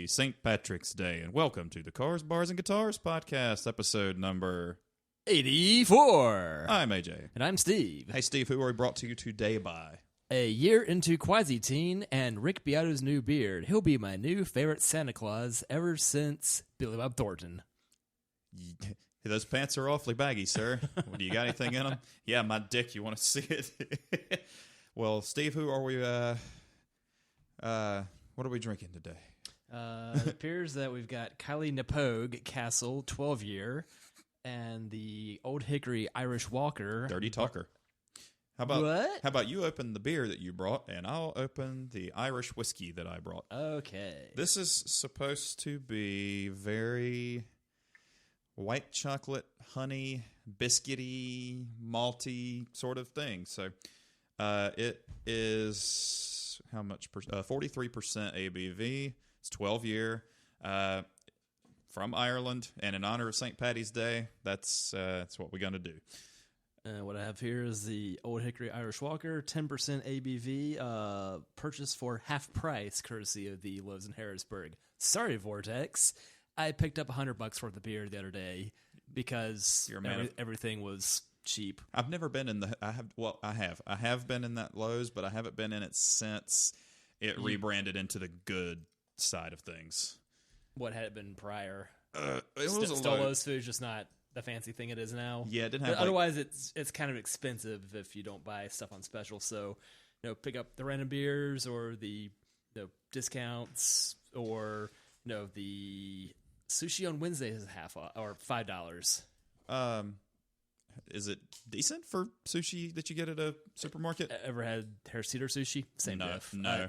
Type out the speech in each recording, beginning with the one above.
Happy St. Patrick's Day, and welcome to the Cars, Bars, and Guitars podcast, episode number 84. I'm AJ. And I'm Steve. Hey, Steve, who are we brought to you today by? A year into Quasi-Teen and Rick Beato's new beard. He'll be my new favorite Santa Claus ever since Billy Bob Thornton. Those pants are awfully baggy, sir. Do you got anything in them? Yeah, my dick. You want to see it? Well, Steve, who are we? What are we drinking today? It appears that we've got Kylie Napogue Castle 12-year and the Old Hickory Irish Walker. Dirty Talker. How about you open the beer that you brought, and I'll open the Irish whiskey that I brought. Okay. This is supposed to be very white chocolate, honey, biscuity, malty sort of thing. So it is how much? 43% ABV. It's 12-year from Ireland, and in honor of St. Paddy's Day, that's what we're gonna do. What I have here is the Old Hickory Irish Walker, 10% ABV, purchased for half price, courtesy of the Lowe's in Harrisburg. Sorry, Vortex. I picked up $100 worth of beer the other day because everything was cheap. I've never been in the. I have been in that Lowe's, but I haven't been in it since it rebranded into the good side of things. What had it been prior? It was still Lowe's food, just not the fancy thing it is now. Yeah, it didn't have. But otherwise, it's kind of expensive if you don't buy stuff on special. So, pick up the random beers or the discounts, or the sushi on Wednesdays is half off, or $5. Is it decent for sushi that you get at a supermarket? Ever had Harris Teeter sushi? Same diff. No.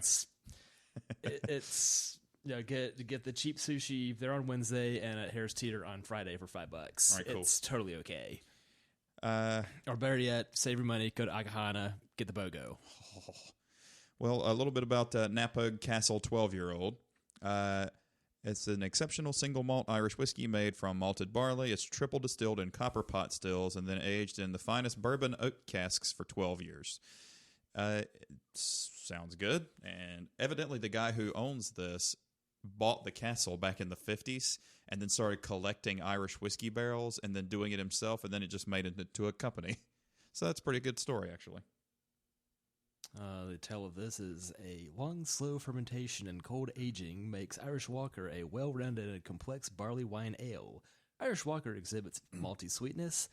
It's get the cheap sushi there on Wednesday and at Harris Teeter on Friday for $5. All right, cool. It's totally okay. Or better yet, save your money, go to Akahana, get the BOGO. Oh. Well, a little bit about Napogue Castle 12-year-old. It's an exceptional single malt Irish whiskey made from malted barley. It's triple distilled in copper pot stills and then aged in the finest bourbon oak casks for 12 years. It sounds good. And evidently the guy who owns this bought the castle back in the 50s and then started collecting Irish whiskey barrels and then doing it himself, and then it just made it into a company. So that's a pretty good story, actually. The tale of this is a long, slow fermentation and cold aging makes Irish Walker a well-rounded and complex barley wine ale. Irish Walker exhibits malty sweetness,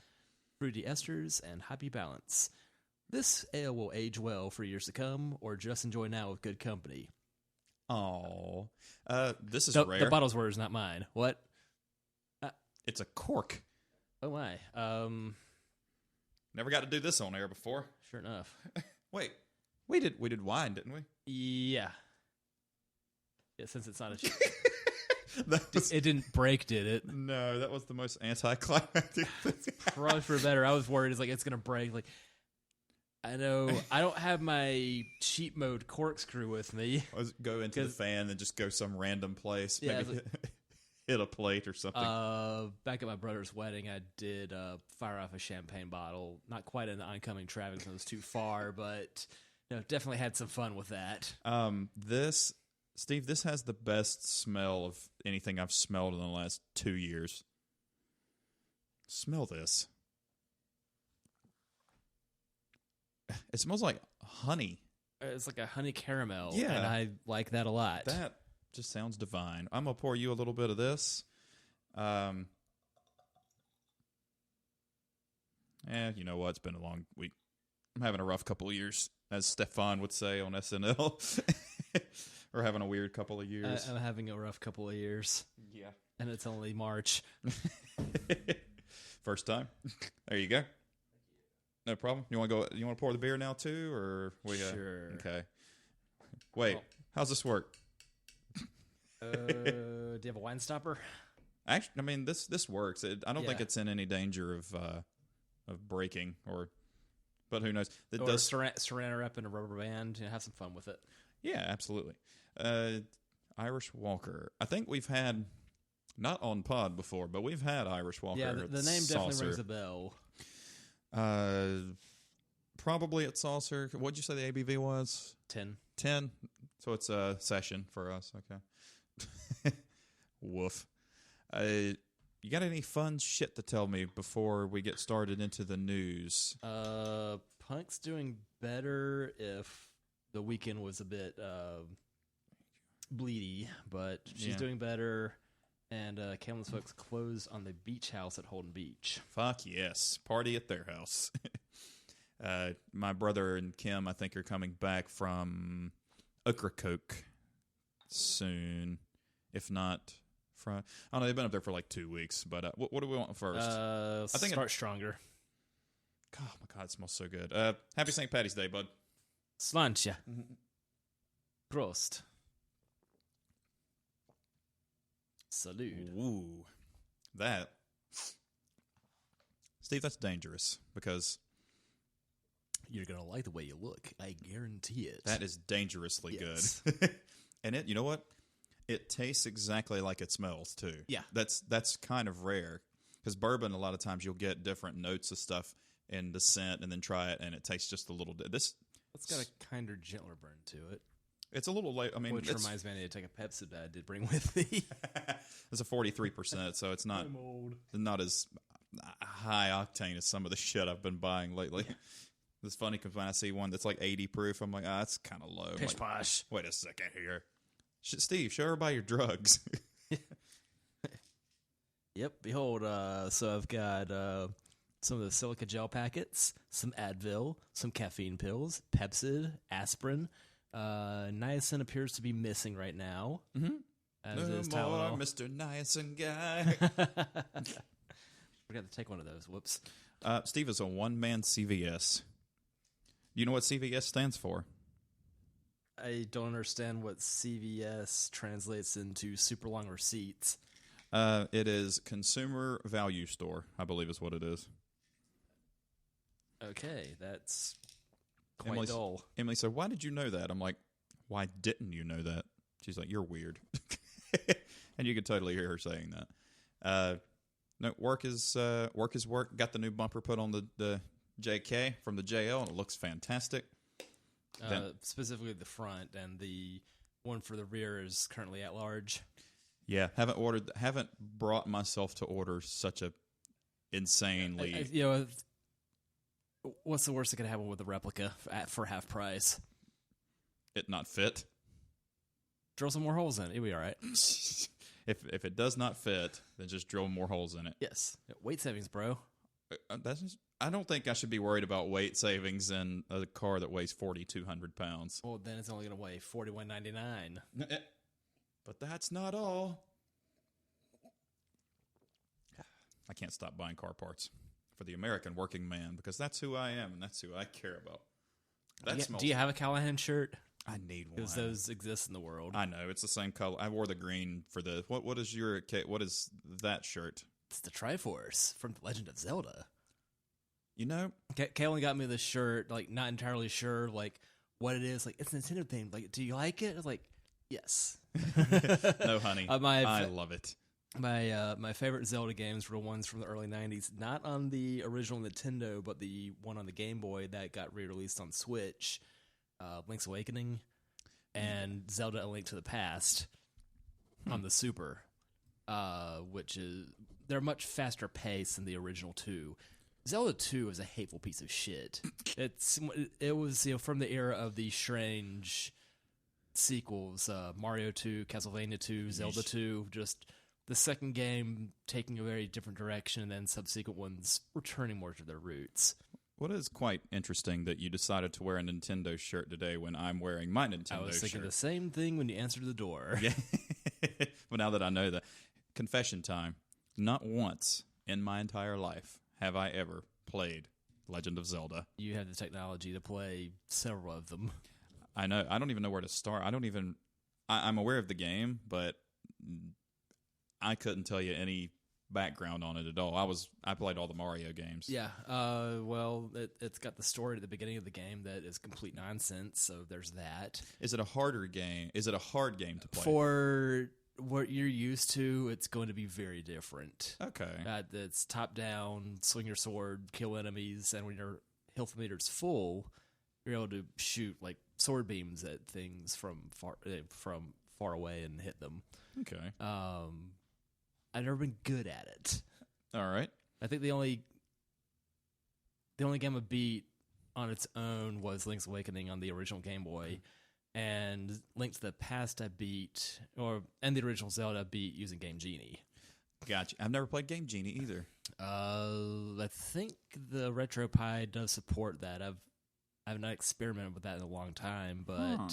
fruity esters, and hoppy balance. This ale will age well for years to come, or just enjoy now with good company. Oh, this is rare. The bottle's words, not mine. What? It's a cork. Oh my. Never got to do this on air before. Sure enough. Wait. We did wine, didn't we? Yeah. Yeah, since it's not a... It didn't break, did it? No, that was the most anticlimactic thing. Probably for better. I was worried it's going to break. I know I don't have my cheat mode corkscrew with me. Go into the fan and just go some random place. Yeah, maybe hit a plate or something. Back at my brother's wedding, I did fire off a champagne bottle. Not quite in the oncoming traffic because it was too far, but... definitely had some fun with that. Steve, this has the best smell of anything I've smelled in the last 2 years. Smell this. It smells like honey. It's like a honey caramel. Yeah. And I like that a lot. That just sounds divine. I'm going to pour you a little bit of this. You know what? It's been a long week. I'm having a rough couple of years, as Stefan would say on SNL. We're having a weird couple of years. I'm having a rough couple of years. Yeah. And it's only March. First time. There you go. No problem. You want to pour the beer now too, or sure. Okay. Wait. How's this work? Do you have a wine stopper? Actually, this works. I don't think it's in any danger of breaking but who knows? Saran wrap in a rubber band. Have some fun with it. Yeah, absolutely. Irish Walker. I think we've had, not on pod before, but we've had Irish Walker. Yeah, the name definitely rings a bell. Probably at Saucer. What'd you say the ABV was? 10. 10. So it's a session for us. Okay. Woof. You got any fun shit to tell me before we get started into the news? Punk's doing better. If the weekend was a bit bleedy, but she's doing better. And Cameron's folks closed on the beach house at Holden Beach. Fuck yes. Party at their house. My brother and Kim, I think, are coming back from Ocracoke soon. If not, I don't know. They've been up there for like 2 weeks. But what do we want first? I think start stronger. Oh my God, it smells so good. Happy St. Patty's Day, bud. Sláinte. Prost. Salud. Ooh, that, Steve, that's dangerous because you're gonna like the way you look. I guarantee it. That is dangerously good. And you know what? It tastes exactly like it smells too. Yeah, that's kind of rare because bourbon, a lot of times you'll get different notes of stuff in the scent, and then try it, and it tastes just a little. It's got a kinder, gentler burn to it. It's a little late. I mean, which reminds me, I need to take a Pepsi that I did bring with me. It's a 43%, so it's not as high octane as some of the shit I've been buying lately. It's funny because when I see one that's like 80 proof, I'm like, that's kind of low. Pish posh. Wait a second here. Steve, show everybody your drugs. Yep. Behold, so I've got some of the silica gel packets, some Advil, some caffeine pills, Pepsid, aspirin. Niacin appears to be missing right now. Mm-hmm. As is Tylenol. Mr. Niacin guy. We're going to take one of those. Whoops. Steve is a one-man CVS. You know what CVS stands for? I don't understand what CVS translates into super long receipts. It is Consumer Value Store, I believe is what it is. Okay, that's quite dull. Emily said, "Why did you know that?" I'm like, "Why didn't you know that?" She's like, "You're weird." And you could totally hear her saying that. No, work is work. Got the new bumper put on the JK from the JL, and it looks fantastic. Specifically the front, and the one for the rear is currently at large. Yeah, haven't brought myself to order such a insanely. What's the worst that could happen with a replica for half price? It not fit. Drill some more holes in it. It'll be all right. If it does not fit, then just drill more holes in it. Yes. Weight savings, bro. I don't think I should be worried about weight savings in a car that weighs 4,200 pounds. Well, then it's only going to weigh 41.99. But that's not all. I can't stop buying car parts for the American working man because that's who I am and that's who I care about. Do you have a Callahan shirt? I need one. Because those exist in the world. I know. It's the same color. I wore the green for the... What is that shirt? It's the Triforce from The Legend of Zelda. You know? Kaylin got me this shirt, like, not entirely sure, like, what it is. Like, it's Nintendo themed. Like, do you like it? I was like, yes. No, honey. I love it. My favorite Zelda games were the ones from the early 90s. Not on the original Nintendo, but the one on the Game Boy that got re-released on Switch. Link's Awakening and Zelda: A Link to the Past on the Super, which is they're much faster paced than the original two. Zelda 2 is a hateful piece of shit. It was from the era of the strange sequels, Mario 2, Castlevania 2, Zelda 2, just the second game taking a very different direction and then subsequent ones returning more to their roots. What is quite interesting that you decided to wear a Nintendo shirt today when I'm wearing my Nintendo shirt. I was thinking the same thing when you answered the door. Yeah. Well, now that I know that. Confession time. Not once in my entire life have I ever played Legend of Zelda. You have the technology to play several of them. I know. I don't even know where to start. I'm aware of the game, but I couldn't tell you any background on it at all. I played all the Mario games. Yeah. Well, it's got the story at the beginning of the game that is complete nonsense, so there's that. Is it a harder game? Is it a hard game to play? For what you're used to, it's going to be very different. Okay. It's top down, swing your sword, kill enemies, and when your health meter's full, you're able to shoot like sword beams at things from far away and hit them. Okay. I've never been good at it. All right. I think the only game I beat on its own was Link's Awakening on the original Game Boy, and Link to the Past I beat, and the original Zelda I beat using Game Genie. Gotcha. I've never played Game Genie either. I think the RetroPie does support that. I've not experimented with that in a long time, but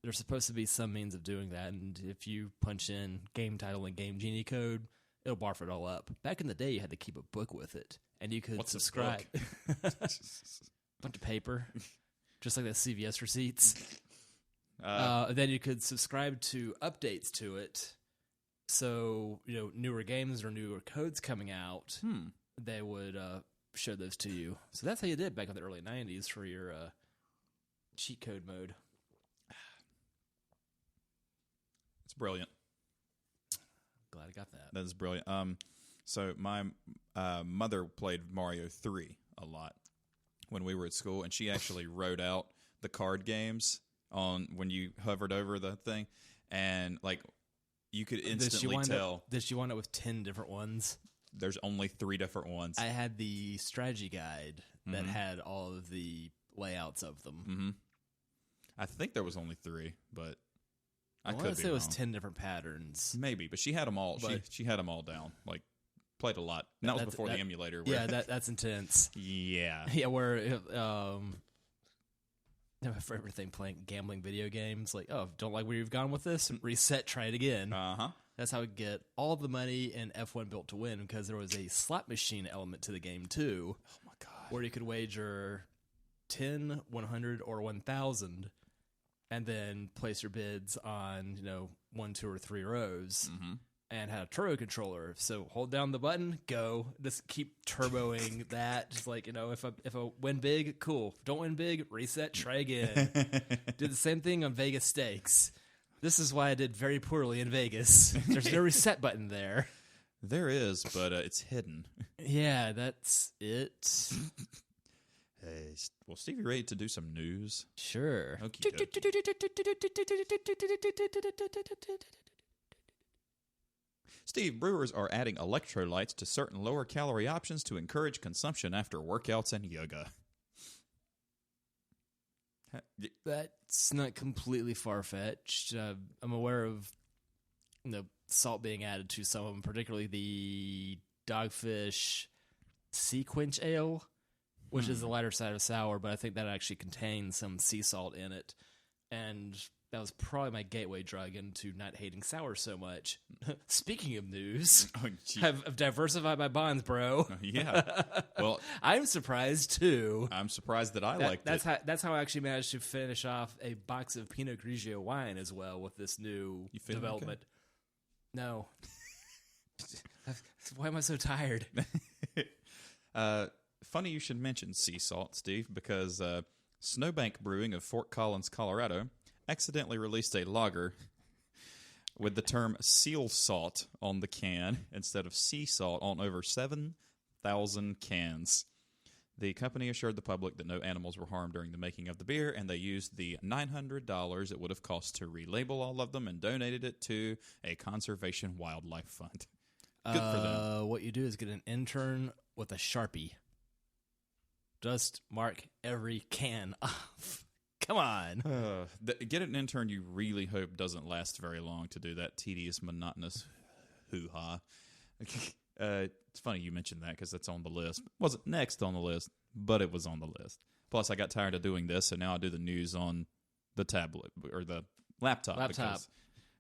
there's supposed to be some means of doing that, and if you punch in game title and Game Genie code, it'll barf it all up. Back in the day, you had to keep a book with it, and you could subscribe. Bunch of paper, just like the CVS receipts. Then you could subscribe to updates to it. So, newer games or newer codes coming out, they would show those to you. So that's how you did back in the early 90s for your cheat code mode. It's brilliant. Glad I got that. That is brilliant. So my mother played Mario 3 a lot when we were at school, and she actually wrote out the card games on when you hovered over the thing, and you could instantly tell. Did she wind up with 10 different ones? There's only 3 different ones. I had the strategy guide that had all of the layouts of them. Mm-hmm. I think there was only 3, but I could be wrong. It was wrong. 10 different patterns. Maybe, but she had them all. She had them all down. Played a lot. And that was before the emulator. Yeah, that's intense. Yeah. Yeah, where for everything playing gambling video games, don't like where you've gone with this? Reset, try it again. Uh-huh. That's how we get all the money in F1 Built to Win, because there was a slot machine element to the game, too. Oh, my God. Where you could wager 10, 100, or 1,000, and then place your bids on, 1, 2, or 3 rows. Mm-hmm. And had a turbo controller, so hold down the button, go. Just keep turboing that. Just if I win big, cool. Don't win big, reset, try again. Did the same thing on Vegas Stakes. This is why I did very poorly in Vegas. There's no reset button there. There is, but it's hidden. Yeah, that's it. Hey, well, Steve, you ready to do some news? Sure. Okay. Steve, brewers are adding electrolytes to certain lower-calorie options to encourage consumption after workouts and yoga. That's not completely far-fetched. I'm aware of salt being added to some of them, particularly the Dogfish Sea Quench Ale, which is the lighter side of sour, but I think that actually contains some sea salt in it. And that was probably my gateway drug into not hating sour so much. Speaking of news, I've diversified my bonds, bro. Yeah. Well, I'm surprised, too. I'm surprised that I liked it. That's how I actually managed to finish off a box of Pinot Grigio wine as well with this new development. Okay? No. Why am I so tired? Funny you should mention sea salt, Steve, because Snowbank Brewing of Fort Collins, Colorado, accidentally released a lager with the term seal salt on the can instead of sea salt on over 7,000 cans. The company assured the public that no animals were harmed during the making of the beer, and they used the $900 it would have cost to relabel all of them and donated it to a conservation wildlife fund. Good for them. What you do is get an intern with a Sharpie. Just mark every can off. Come on. Get an intern you really hope doesn't last very long to do that tedious, monotonous hoo-ha. It's funny you mentioned that because that's on the list. It wasn't next on the list, but it was on the list. Plus, I got tired of doing this, so now I do the news on the tablet or the laptop. Because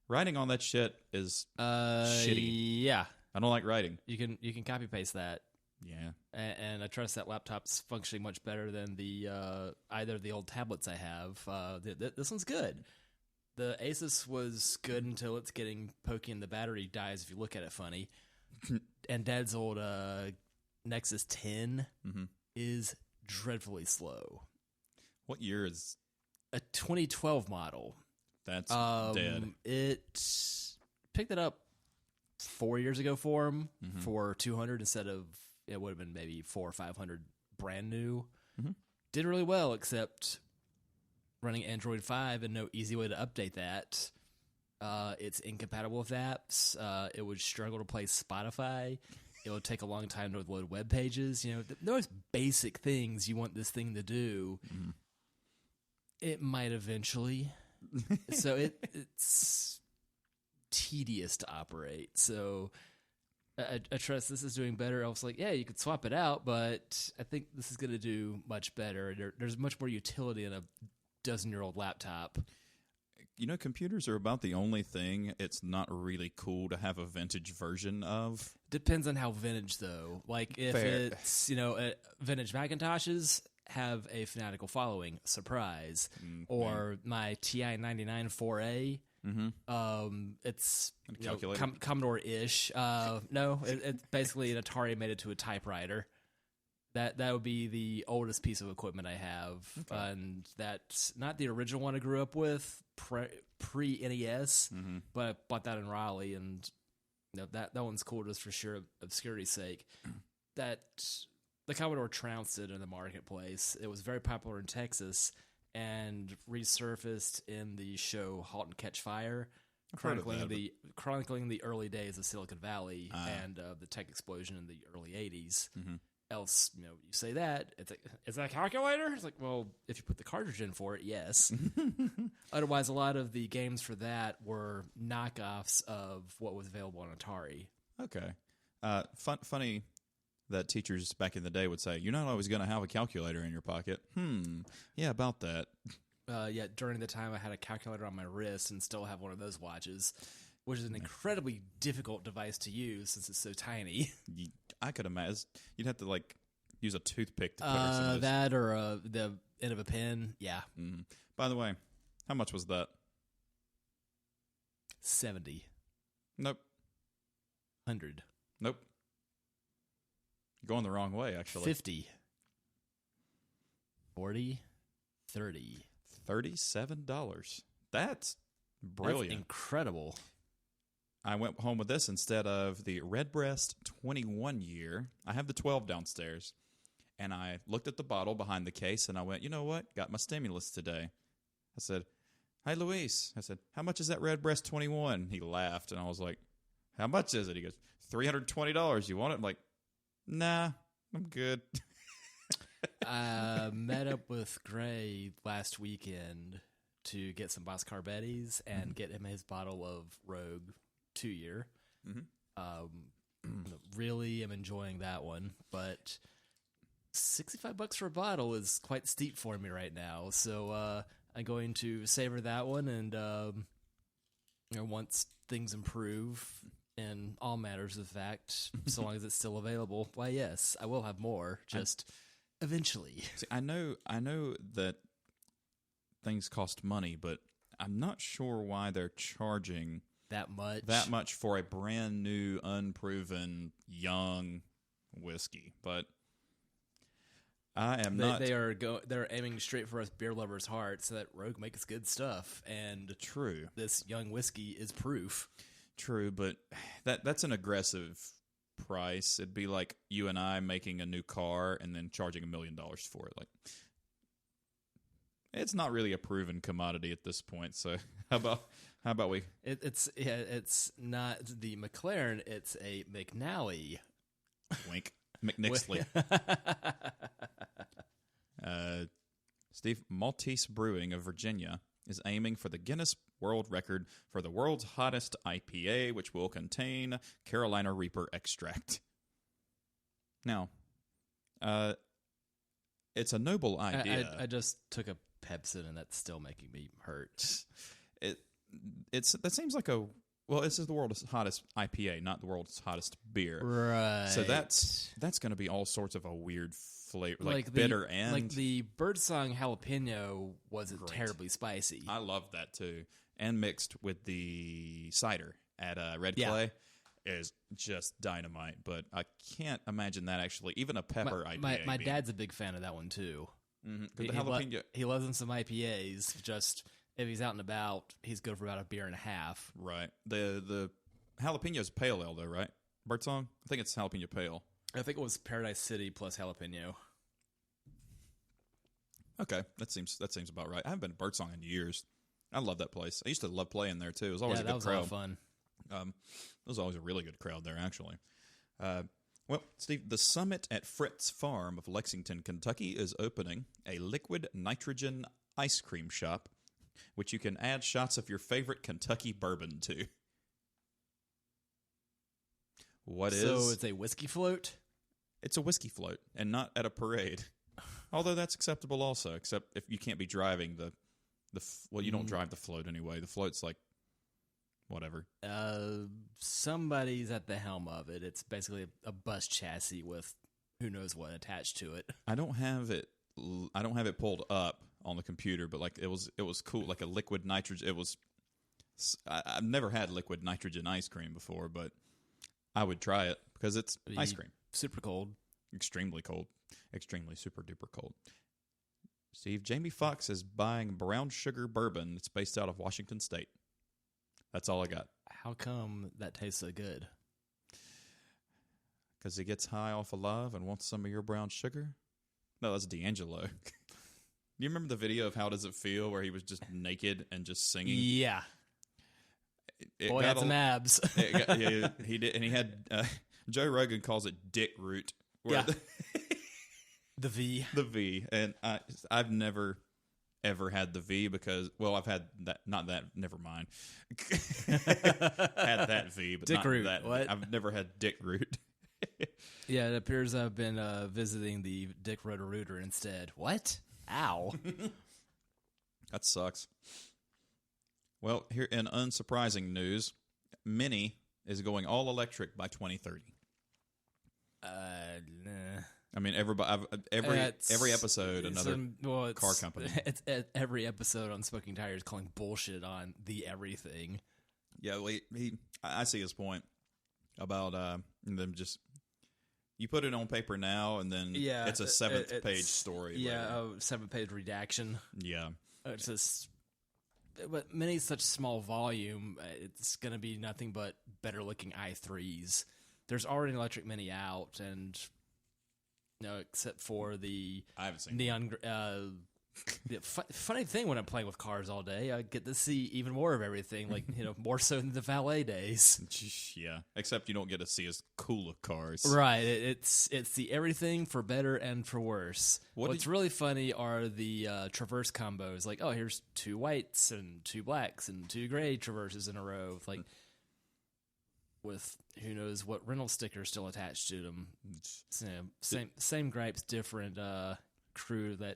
writing on that shit is shitty. Yeah. I don't like writing. You can copy-paste that. Yeah, and I trust that laptop's functioning much better than the either of the old tablets I have. This one's good. The Asus was good until it's getting pokey and the battery dies if you look at it funny. And Dad's old Nexus 10 is dreadfully slow. What year is? A 2012 model. That's dead. It picked it up 4 years ago for him for $200 instead of. It would have been maybe $400 or $500 brand new. Did really well, except running Android 5 and no easy way to update that. It's incompatible with apps. It would struggle to play Spotify. It would take a long time to load web pages. You know, those basic things you want this thing to do. Mm-hmm. It might eventually. So it's tedious to operate. So I trust this is doing better. I was like, yeah, you could swap it out, but I think this is going to do much better. There's much more utility in a dozen-year-old laptop. You know, computers are about the only thing it's not really cool to have a vintage version of. Depends on how vintage, though. Like, if it's, vintage Macintoshes have a fanatical following, surprise. Or my TI 99 4A, it's Commodore-ish. No, it's basically an Atari made it to a typewriter. That would be the oldest piece of equipment I have, and that's not the original one I grew up with pre-NES, but I bought that in Raleigh, and that one's cool just for sheer obscurity's sake. That the Commodore trounced it in the marketplace. It was very popular in Texas and resurfaced in the show *Halt and Catch Fire*, chronicling the early days of Silicon Valley and the tech explosion in the early '80s. Else, you say that, it's like, is that a calculator? It's like, well, if you put the cartridge in for it, yes. Otherwise, a lot of the games for that were knockoffs of what was available on Atari. Okay. Funny that teachers back in the day would say, you're not always going to have a calculator in your pocket. Yeah, about that. During the time I had a calculator on my wrist and still have one of those watches, which is an incredibly difficult device to use since it's so tiny. I could imagine you'd have to use a toothpick to put some of that or the end of a pen. Yeah. By the way, how much was that? 70. Nope. 100. Nope. You're going the wrong way, actually. 50. 40. 30. $37. That's brilliant. That's incredible. I went home with this instead of the Redbreast 21 year. I have the 12 downstairs. And I looked at the bottle behind the case, and I went, you know what? Got my stimulus today. I said, hey, Luis. I said, how much is that Redbreast 21? He laughed, and I was like, how much is it? He goes, $320. You want it? I'm like, nah, I'm good. I met up with Gray last weekend to get some Boxcar Betties and get him his bottle of Rogue 2-year. Really am enjoying that one, but $65 for a bottle is quite steep for me right now. So I'm going to savor that one, and once things improve in all matters of fact, so long as it's still available, why yes, I will have more. Just eventually. See, I know that things cost money, but I'm not sure why they're charging that much for a brand new, unproven, young whiskey. But I am not. They're aiming straight for us beer lovers' hearts. So that Rogue makes good stuff, and true, this young whiskey is proof. True, but that's an aggressive price. It'd be like you and I making a new car and then charging $1 million for it. Like, it's not really a proven commodity at this point. So how about we? It's not the McLaren. It's a McNally. Wink. McNixley. Steve, Maltese Brewing of Virginia is aiming for the Guinness World Record for the world's hottest IPA, which will contain Carolina Reaper extract. Now, it's a noble idea. I just took a Pepsin, and that's still making me hurt. That seems like this is the world's hottest IPA, not the world's hottest beer. Right. So that's going to be all sorts of a weird flavor, like bitter and... Like the Birdsong jalapeno wasn't terribly spicy. I love that too. And mixed with the cider at Red Clay is just dynamite. But I can't imagine that actually, even a pepper IPA. My dad's a big fan of that one too. Mm-hmm. He loves him some IPAs. Just if he's out and about, he's good for about a beer and a half. Right. The jalapeno is pale ale though, right? Birdsong? I think it's jalapeno pale. I think it was Paradise City plus jalapeno. Okay, that seems about right. I haven't been to Birdsong in years. I love that place. I used to love playing there too. It was always a that good was crowd. a lot of fun. It was always a really good crowd there, actually. Well, Steve, the Summit at Fritz Farm of Lexington, Kentucky is opening a liquid nitrogen ice cream shop, which you can add shots of your favorite Kentucky bourbon to. So it's a whiskey float? It's a whiskey float, and not at a parade. Although that's acceptable also, except if you can't be driving well, you don't drive the float anyway. The float's like, whatever. Somebody's at the helm of it. It's basically a bus chassis with who knows what attached to it. I don't have it pulled up on the computer, but like it was cool, like a liquid nitrogen. It was. I've never had liquid nitrogen ice cream before, but I would try it because it's ice cream. Super cold. Extremely cold. Extremely super duper cold. Steve, Jamie Foxx is buying brown sugar bourbon. It's based out of Washington State. That's all I got. How come that tastes so good? Because he gets high off of love and wants some of your brown sugar? No, that's D'Angelo. You remember the video of How Does It Feel where he was just naked and just singing? Yeah. Boy had some abs. Yeah, he did, and he had Joe Rogan calls it dick root. Yeah. The V. The V, and I've never ever had the V because, well, I've had that. Not that. Never mind. Had that V, but dick not root. that. What? I've never had dick root. Yeah, it appears I've been visiting the Dick Roto-Rooter instead. What? Ow. That sucks. Well, here in unsurprising news, Mini is going all electric by 2030. Nah. I mean, every episode another car company. It's every episode on Smoking Tires calling bullshit on the everything. Yeah, I see his point about them just. You put it on paper now, and then it's a seventh-page story. Yeah, a 7-page redaction. Yeah. It's just, but Mini's such small volume, it's going to be nothing but better-looking i3s. There's already an electric Mini out, and except for the I haven't seen neon. The funny thing when I'm playing with cars all day, I get to see even more of everything, like more so than the valet days. Yeah, except you don't get to see as cool of cars. Right, it's the everything for better and for worse. What's really funny are the traverse combos. Like, oh, here's 2 whites and 2 blacks and 2 gray traverses in a row. With who knows what rental stickers still attached to them. So, same gripes, different crew that.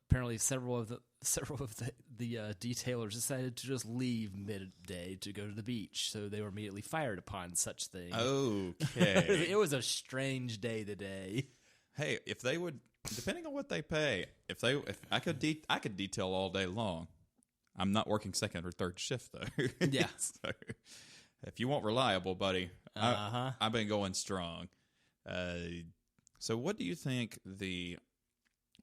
Apparently, several of the detailers decided to just leave midday to go to the beach, so they were immediately fired upon such thing. Okay, it was a strange day today. Hey, if they would, depending on what they pay, if I could detail all day long. I'm not working second or third shift though. Yeah. So, if you want reliable, buddy, I've been going strong. So, what do you think the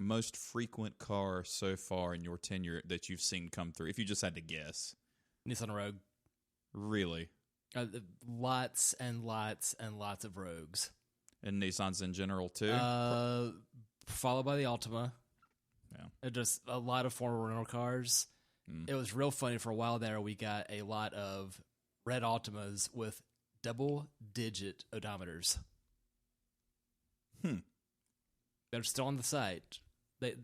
most frequent car so far in your tenure that you've seen come through, if you just had to guess? Nissan Rogue. Really? Lots and lots and lots of Rogues. And Nissans in general, too? Followed by the Altima. Yeah. Just a lot of former rental cars. It was real funny. For a while there, we got a lot of red Altimas with double-digit odometers. They're still on the site. They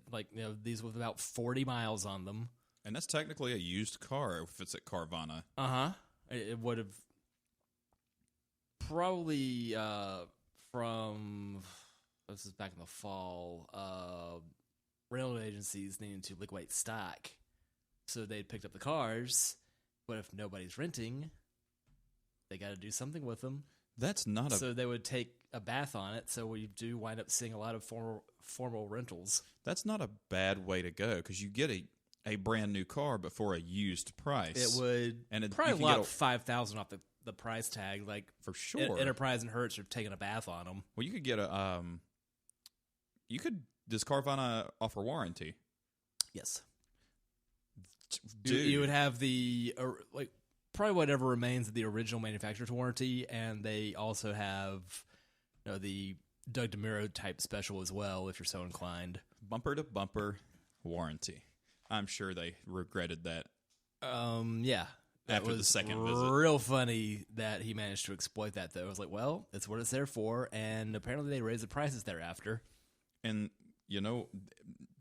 these with about 40 miles on them. And that's technically a used car if it's at Carvana. It would have probably from this is back in the fall. Rental agencies needing to liquidate stock, so they'd picked up the cars. But if nobody's renting, they got to do something with them. That's not So they would take a bath on it. So we do wind up seeing a lot of formal rentals. That's not a bad way to go because you get a brand new car but for a used price. It would, and probably lop $5,000 off the price tag. Like for sure, Enterprise and Hertz are taking a bath on them. Well, you could get does Carvana offer warranty? Yes. Dude. You would have the probably whatever remains of the original manufacturer's warranty, and they also have the Doug DeMuro type special as well, if you're so inclined. Bumper to bumper warranty. I'm sure they regretted that Yeah. That After the was second visit. real funny that he managed to exploit that, though. I was like, well, it's what it's there for, and apparently they raised the prices thereafter. And,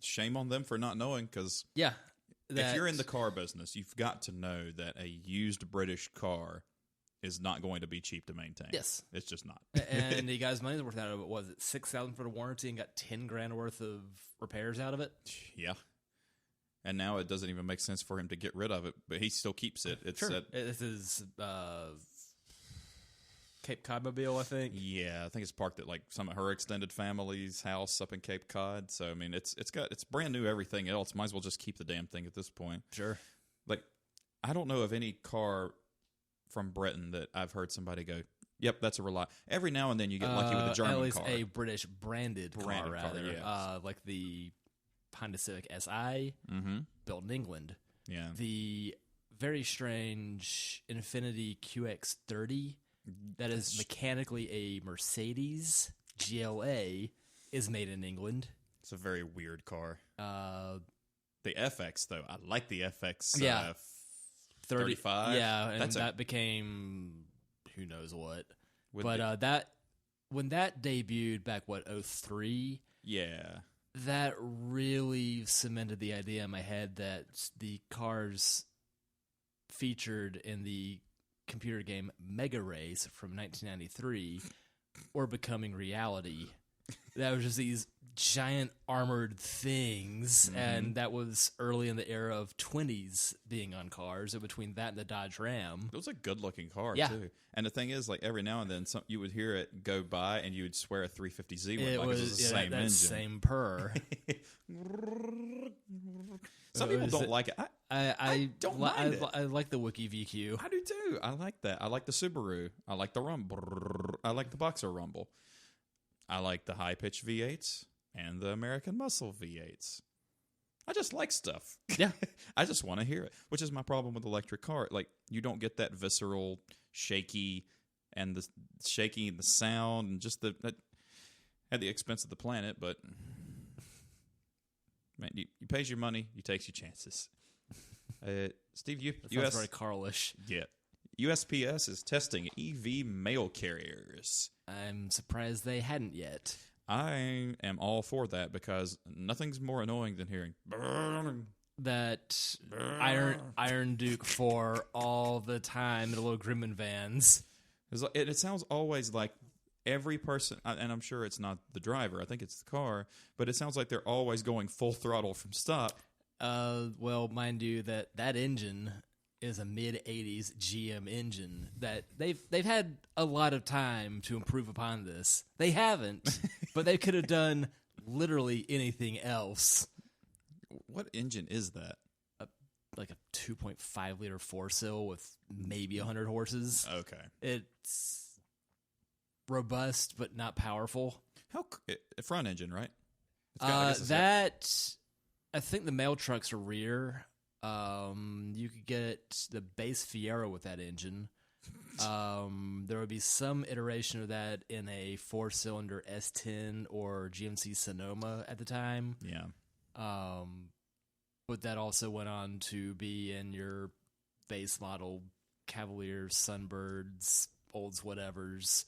shame on them for not knowing, because Yeah. if you're in the car business, you've got to know that a used British car is not going to be cheap to maintain. Yes. It's just not. And he got his money's worth out of it. Was it $6,000 for the warranty and got $10,000 worth of repairs out of it? Yeah. And now it doesn't even make sense for him to get rid of it, but he still keeps it. It's Sure. This is Cape Cod Mobile, I think. Yeah, I think it's parked at like some of her extended family's house up in Cape Cod. So I mean, it's brand new. Everything else, might as well just keep the damn thing at this point. Sure. Like, I don't know of any car from Britain that I've heard somebody go, "Yep, that's a rely." Every now and then you get lucky with a German at least car. a British branded car, rather. Yeah. Like the Honda Civic SI, built in England. Yeah. The very strange Infiniti QX30 that is mechanically a Mercedes GLA is made in England. It's a very weird car. The FX, though, I like the FX. Yeah. 35. Yeah, and that became who knows what. When that debuted back, 03? Yeah. That really cemented the idea in my head that the cars featured in the computer game Mega Race from 1993 were becoming reality. That was just these giant armored things, and that was early in the era of 20s being on cars. So between that and the Dodge Ram, it was a good-looking car, yeah. too. And the thing is, like, every now and then you would hear it go by, and you would swear a 350Z went by because it was the same engine. Same purr. Some people don't like it. I don't mind it. I like the Wookiee VQ. I do, too. I like that. I like the Subaru. I like the rumble. I like the Boxer rumble. I like the high-pitched V8s and the American Muscle V8s. I just like stuff. Yeah. I just want to hear it, which is my problem with electric car. Like, you don't get that visceral, shaky, and the sound, and just that at the expense of the planet. But man, you pays your money, you takes your chances. Steve, That sounds very Carlish. Yeah. USPS is testing EV mail carriers. I'm surprised they hadn't yet. I am all for that because nothing's more annoying than hearing that Iron Duke 4 all the time in the little Grumman vans. It sounds always like every person, and I'm sure it's not the driver, I think it's the car, but it sounds like they're always going full throttle from stop. Well, mind you, that engine is a mid-'80s GM engine that they've had a lot of time to improve upon this. They haven't, but they could have done literally anything else. What engine is that? Like a 2.5-liter four-cylinder with maybe 100 horses. Okay. It's robust but not powerful. Front engine, right? I think the mail trucks are rear. You could get the base Fiero with that engine. There would be some iteration of that in a 4-cylinder S10 or GMC Sonoma at the time. Yeah. But that also went on to be in your base model Cavaliers, Sunbirds, Olds, whatevers.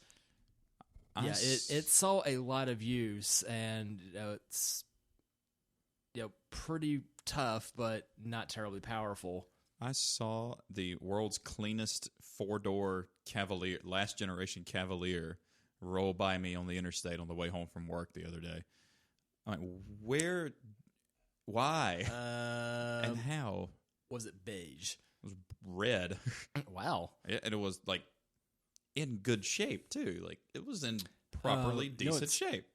It saw a lot of use, and it's pretty tough, but not terribly powerful. I saw the world's cleanest 4-door Cavalier, last generation Cavalier, roll by me on the interstate on the way home from work the other day. I'm like, why, and how? Was it beige? It was red. Wow. And it was like in good shape too. Like it was in properly decent shape.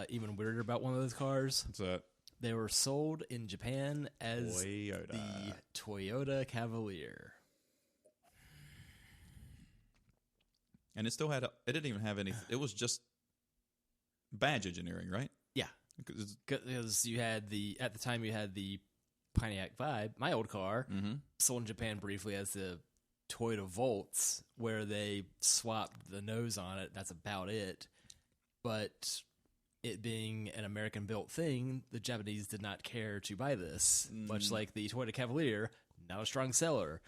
Even weirder about one of those cars. What's that? They were sold in Japan as the Toyota Cavalier. And it still had, it didn't even have any, it was just badge engineering, right? Yeah. Because you had at the time you had the Pontiac Vibe, my old car, sold in Japan briefly as the Toyota Volts, where they swapped the nose on it. That's about it. But it being an American-built thing, the Japanese did not care to buy this. Much like the Toyota Cavalier, not a strong seller.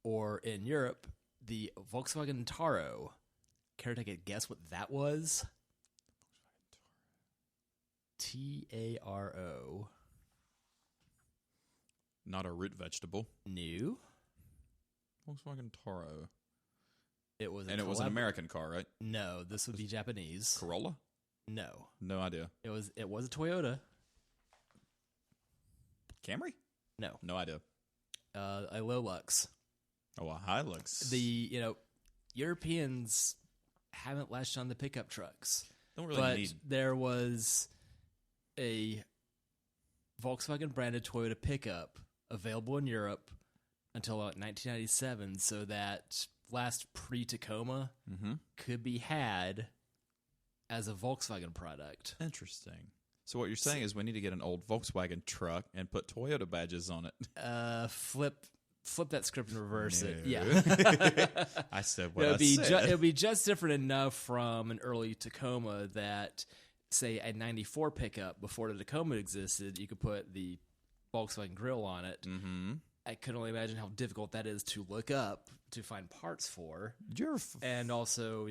Or in Europe, the Volkswagen Taro. Care to take a guess what that was? Taro. Not a root vegetable. New. Volkswagen Taro. It was it was an American car, right? No, this would be Japanese. Corolla? No. No idea. It was a Toyota. Camry? No. No idea. A Hilux. Oh, a Hilux. Europeans haven't latched on the pickup trucks. Don't really need. There was a Volkswagen branded Toyota pickup available in Europe until about 1997, so that last pre-Tacoma could be had as a Volkswagen product. Interesting. So what you're saying is we need to get an old Volkswagen truck and put Toyota badges on it. Flip that script and reverse it. Yeah. I said what I said. It'll be just different enough from an early Tacoma that, say, a 94 pickup before the Tacoma existed, you could put the Volkswagen grill on it. Mm-hmm. I could only imagine how difficult that is to look up to find parts for. And also,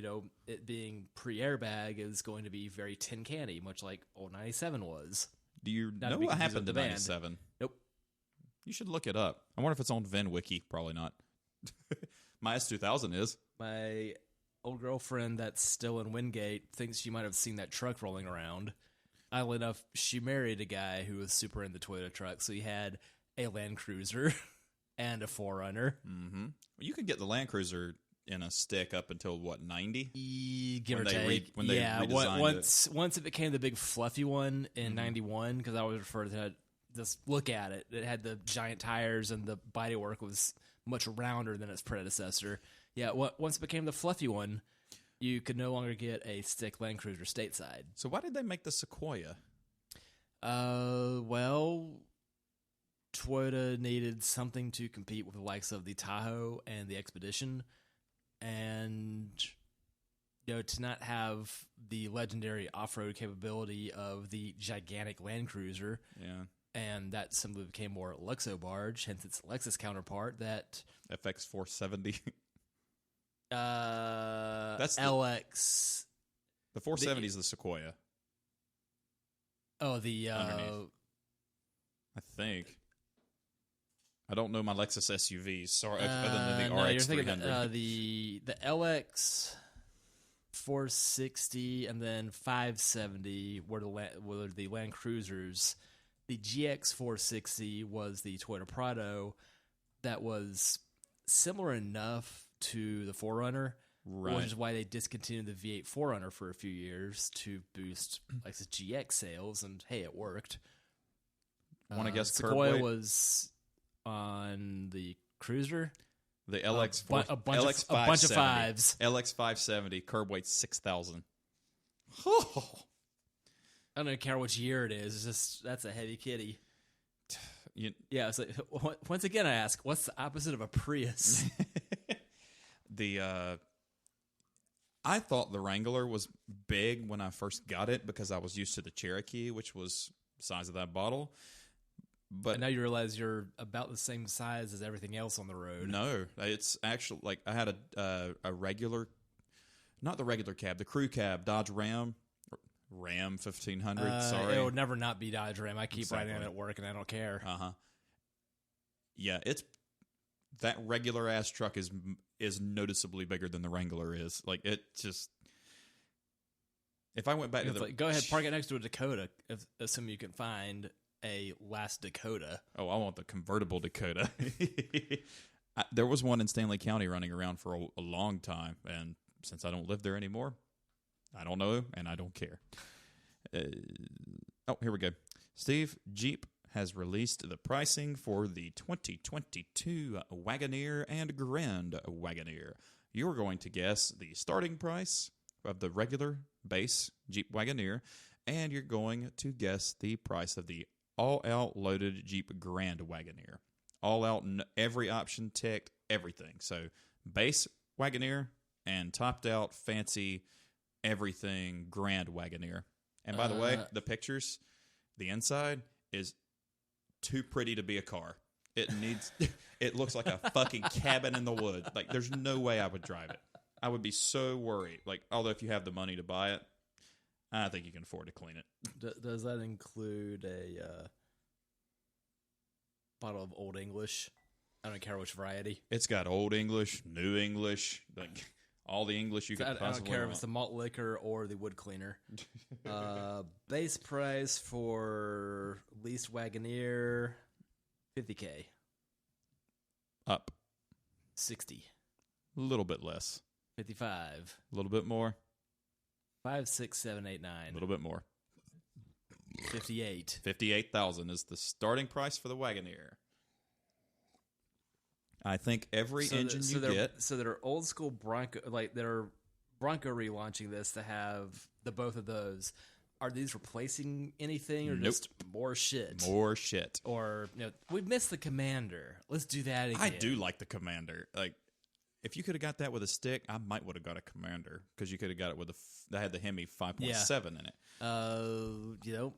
it being pre-airbag is going to be very tin canny, much like old 97 was. Do you know what happened to 97? Nope. You should look it up. I wonder if it's on VinWiki. Probably not. My S2000 is. My old girlfriend that's still in Wingate thinks she might have seen that truck rolling around. Oddly enough, she married a guy who was super into Toyota trucks, so he had a Land Cruiser and a 4Runner. Mm-hmm. You could get the Land Cruiser in a stick up until, 90? Give or take. Once it became the big fluffy one in 91, because I always refer to that, just look at it. It had the giant tires and the bodywork was much rounder than its predecessor. Yeah, once it became the fluffy one, you could no longer get a stick Land Cruiser stateside. So why did they make the Sequoia? Well, Toyota needed something to compete with the likes of the Tahoe and the Expedition, and to not have the legendary off-road capability of the gigantic Land Cruiser. Yeah. And that simply became more Luxo barge, hence its Lexus counterpart, that FX 470. That's LX. The 470 is the Sequoia. Oh, underneath. I think. I don't know my Lexus SUVs. Sorry, other than the RX 300. The LX 460 and then 570 were the Land Cruisers. The GX 460 was the Toyota Prado that was similar enough to the 4Runner, which is why they discontinued the V8 4Runner for a few years to boost Lexus GX sales, and hey, it worked. Want to guess Sequoia was on the Cruiser? The LX a bunch of fives. LX 570, curb weight 6,000. I don't care which year it is. It's just that's a heavy kitty. Yeah. So once again, I ask, what's the opposite of a Prius? I thought the Wrangler was big when I first got it because I was used to the Cherokee, which was the size of that bottle. But and now you realize you're about the same size as everything else on the road. No, it's actually I had a regular, not the regular cab, the crew cab, Dodge Ram 1500. Sorry, it will never not be Dodge Ram. I keep riding it at work, and I don't care. Yeah, it's that regular ass truck is noticeably bigger than the Wrangler is. Like it just. If I went back to go ahead, park it next to a Dakota. Assuming you can find a last Dakota. Oh, I want the convertible Dakota. There was one in Stanley County running around for a long time, and since I don't live there anymore, I don't know, and I don't care. Here we go. Steve, Jeep has released the pricing for the 2022 Wagoneer and Grand Wagoneer. You're going to guess the starting price of the regular base Jeep Wagoneer, and you're going to guess the price of the all-out loaded Jeep Grand Wagoneer. All-out, every option ticked, everything. So base Wagoneer and topped-out, fancy, everything Grand Wagoneer. And by the way, the pictures, the inside is too pretty to be a car. It needs. It looks like a fucking cabin in the woods. Like, there's no way I would drive it. I would be so worried. Like, although if you have the money to buy it, I think you can afford to clean it. Does that include a bottle of Old English? I don't care which variety. It's got Old English, New English, like all the English you could possibly want. I don't care if it's the malt liquor or the wood cleaner. Base price for leased Wagoneer, $50K. Up. 60. A little bit less. 55. A little bit more. 5, 6, 7, 8, 9. A little bit more. 58. 58,000 is the starting price for the Wagoneer. I think every engine you get. So that are old school Bronco, like they're Bronco relaunching this to have the both of those. Are these replacing anything or just more shit? More shit. Or we missed the Commander. Let's do that again. I do like the Commander. Like, if you could have got that with a stick, I might would have got a Commander because you could have got it with that had the Hemi 5.7 in it.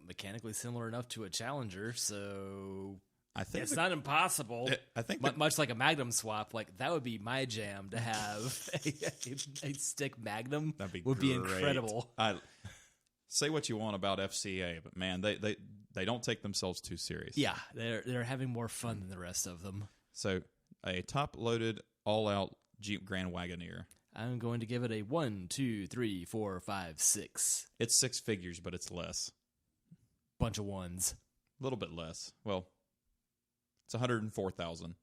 Mechanically similar enough to a Challenger, so I think it's not impossible. I think much like a Magnum swap, like that would be my jam to have a stick Magnum. Would be incredible. Say what you want about FCA, but man, they don't take themselves too serious. Yeah, they're having more fun than the rest of them. So a top-loaded, all-out Jeep Grand Wagoneer. I'm going to give it a 1, 2, 3, 4, 5, 6. It's 6 figures, but it's less. Bunch of ones. A little bit less. Well, it's 104,000.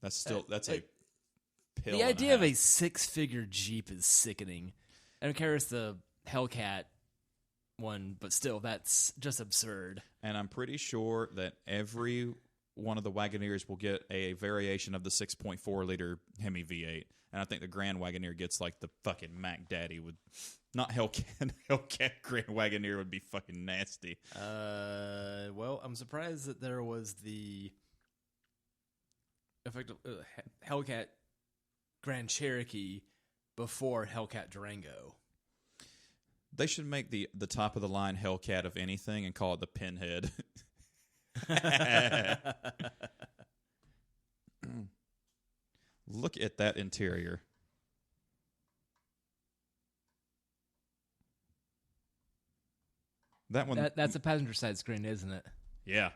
That's a pill. The idea of a 6-figure Jeep is sickening. I don't care if it's the Hellcat one, but still, that's just absurd. And I'm pretty sure that every one of the Wagoneers will get a variation of the 6.4-liter Hemi V8. And I think the Grand Wagoneer gets like the fucking Mac Daddy with... Not Hellcat. Hellcat Grand Wagoneer would be fucking nasty. Well, I'm surprised that there was the effective Hellcat Grand Cherokee before Hellcat Durango. They should make the top of the line Hellcat of anything and call it the Pinhead. Look at that interior. That one. That's a passenger side screen, isn't it? Yeah.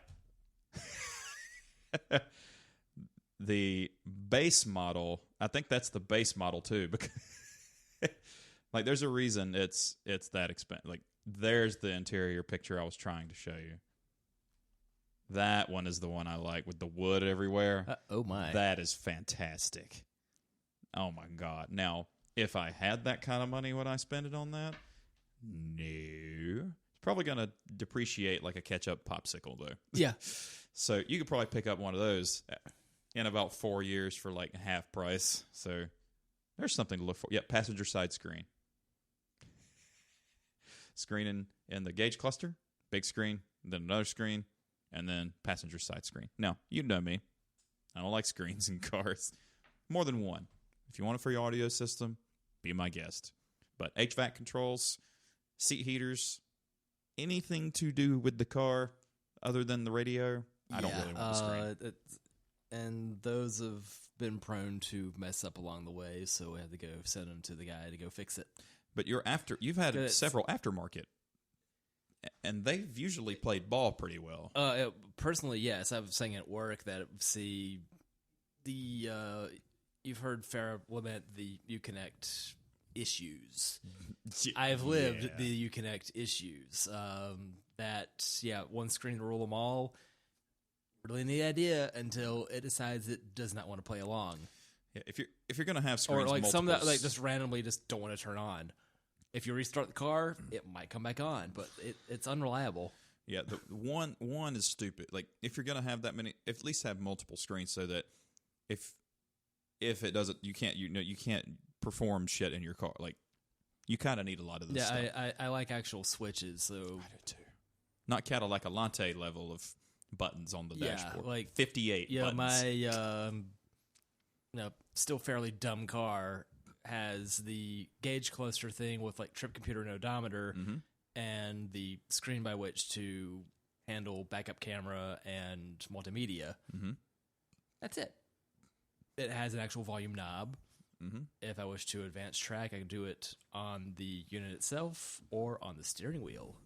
The base model, I think that's the base model too, because like there's a reason it's that expensive. Like there's the interior picture I was trying to show you. That one is the one I like with the wood everywhere. Oh my. That is fantastic. Oh my God. Now, if I had that kind of money, would I spend it on that? No. It's probably going to depreciate like a ketchup popsicle though. Yeah. So you could probably pick up one of those in about 4 years for like half price. So there's something to look for. Yep, passenger side screen. Screen in the gauge cluster, big screen, then another screen, and then passenger side screen. Now, you know me. I don't like screens in cars. More than one. If you want it for your audio system, be my guest. But HVAC controls, seat heaters, anything to do with the car other than the radio, I don't really want the screen. And those have been prone to mess up along the way, so we had to go send them to the guy to go fix it. But you've had several aftermarket, and they've usually played ball pretty well. Personally, yes. I was saying at work that you've heard Farrah lament the Uconnect issues. I've lived the Uconnect issues. One screen to rule them all. Really neat idea until it decides it does not want to play along. Yeah, if you're gonna have screens, or like multiples, some that like just randomly just don't want to turn on. If you restart the car, it might come back on, but it's unreliable. Yeah, the one is stupid. Like if you're gonna have that many, at least have multiple screens so that if it doesn't, you can't perform shit in your car. Like you kind of need a lot of this stuff. I like actual switches. So I do too. Not Cadillac Alante level of buttons on the dashboard. Like 58 buttons. My still fairly dumb car has the gauge cluster thing with like trip computer and odometer and the screen by which to handle, backup camera, and multimedia. Mm-hmm. That's it. It has an actual volume knob. Mm-hmm. If I wish to advance track, I can do it on the unit itself or on the steering wheel.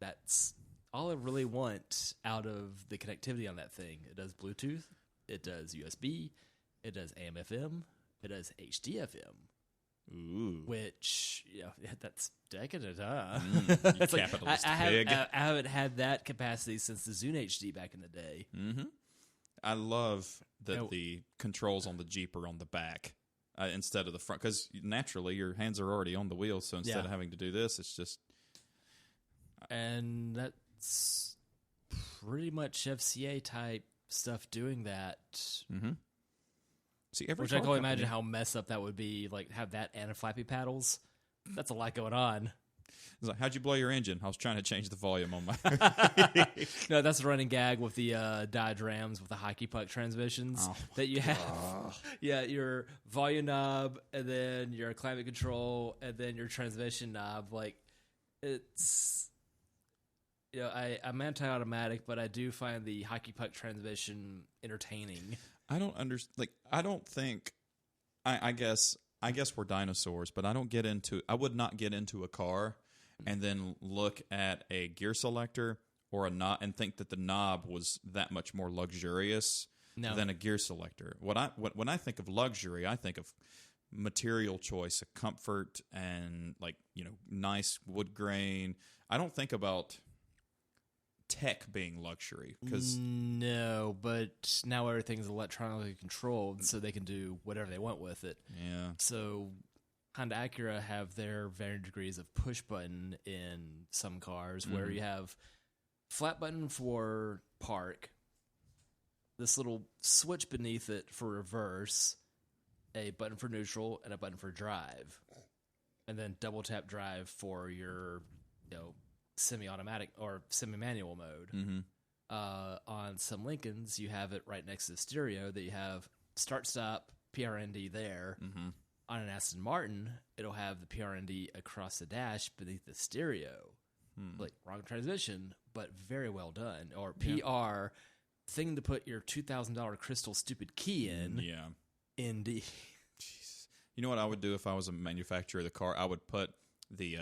That's all I really want out of the connectivity on that thing. It does Bluetooth, it does USB, it does AM/FM, it does HD/FM. Ooh. Which, that's decadent, huh? It's capitalist I haven't had that capacity since the Zune HD back in the day. Mm-hmm. I love that the controls on the Jeep are on the back instead of the front, because naturally your hands are already on the wheel, so instead of having to do this, it's just... And that's pretty much FCA type stuff doing that. Mm-hmm. See, which I can only imagine how messed up that would be, like, have that and flappy paddles. That's a lot going on. It's like, how'd you blow your engine? I was trying to change the volume on my... No, that's a running gag with the Dodge Rams with the hockey puck transmissions that you have. Yeah, your volume knob, and then your climate control, and then your transmission knob. Like, it's... I'm anti-automatic, but I do find the hockey puck transmission entertaining. I don't understand. Like, I don't think. I guess we're dinosaurs, but I would not get into a car and then look at a gear selector or a knob and think that the knob was that much more luxurious than a gear selector. When I think of luxury, I think of material choice, a comfort, and nice wood grain. I don't think about tech being luxury, because no, but now everything's electronically controlled, so they can do whatever they want with it. Yeah. So Honda Acura have their varying degrees of push button in some cars, where you have flat button for park, this little switch beneath it for reverse, a button for neutral, and a button for drive, and then double tap drive for your semi-automatic or semi-manual mode. Mm-hmm. On some Lincolns, you have it right next to the stereo that you have start-stop, PRND there. Mm-hmm. On an Aston Martin, it'll have the PRND across the dash beneath the stereo. Like, wrong transmission, but very well done. Or PR, thing to put your $2,000 crystal stupid key in. Yeah. Indeed. Jeez. You know what I would do if I was a manufacturer of the car? I would put the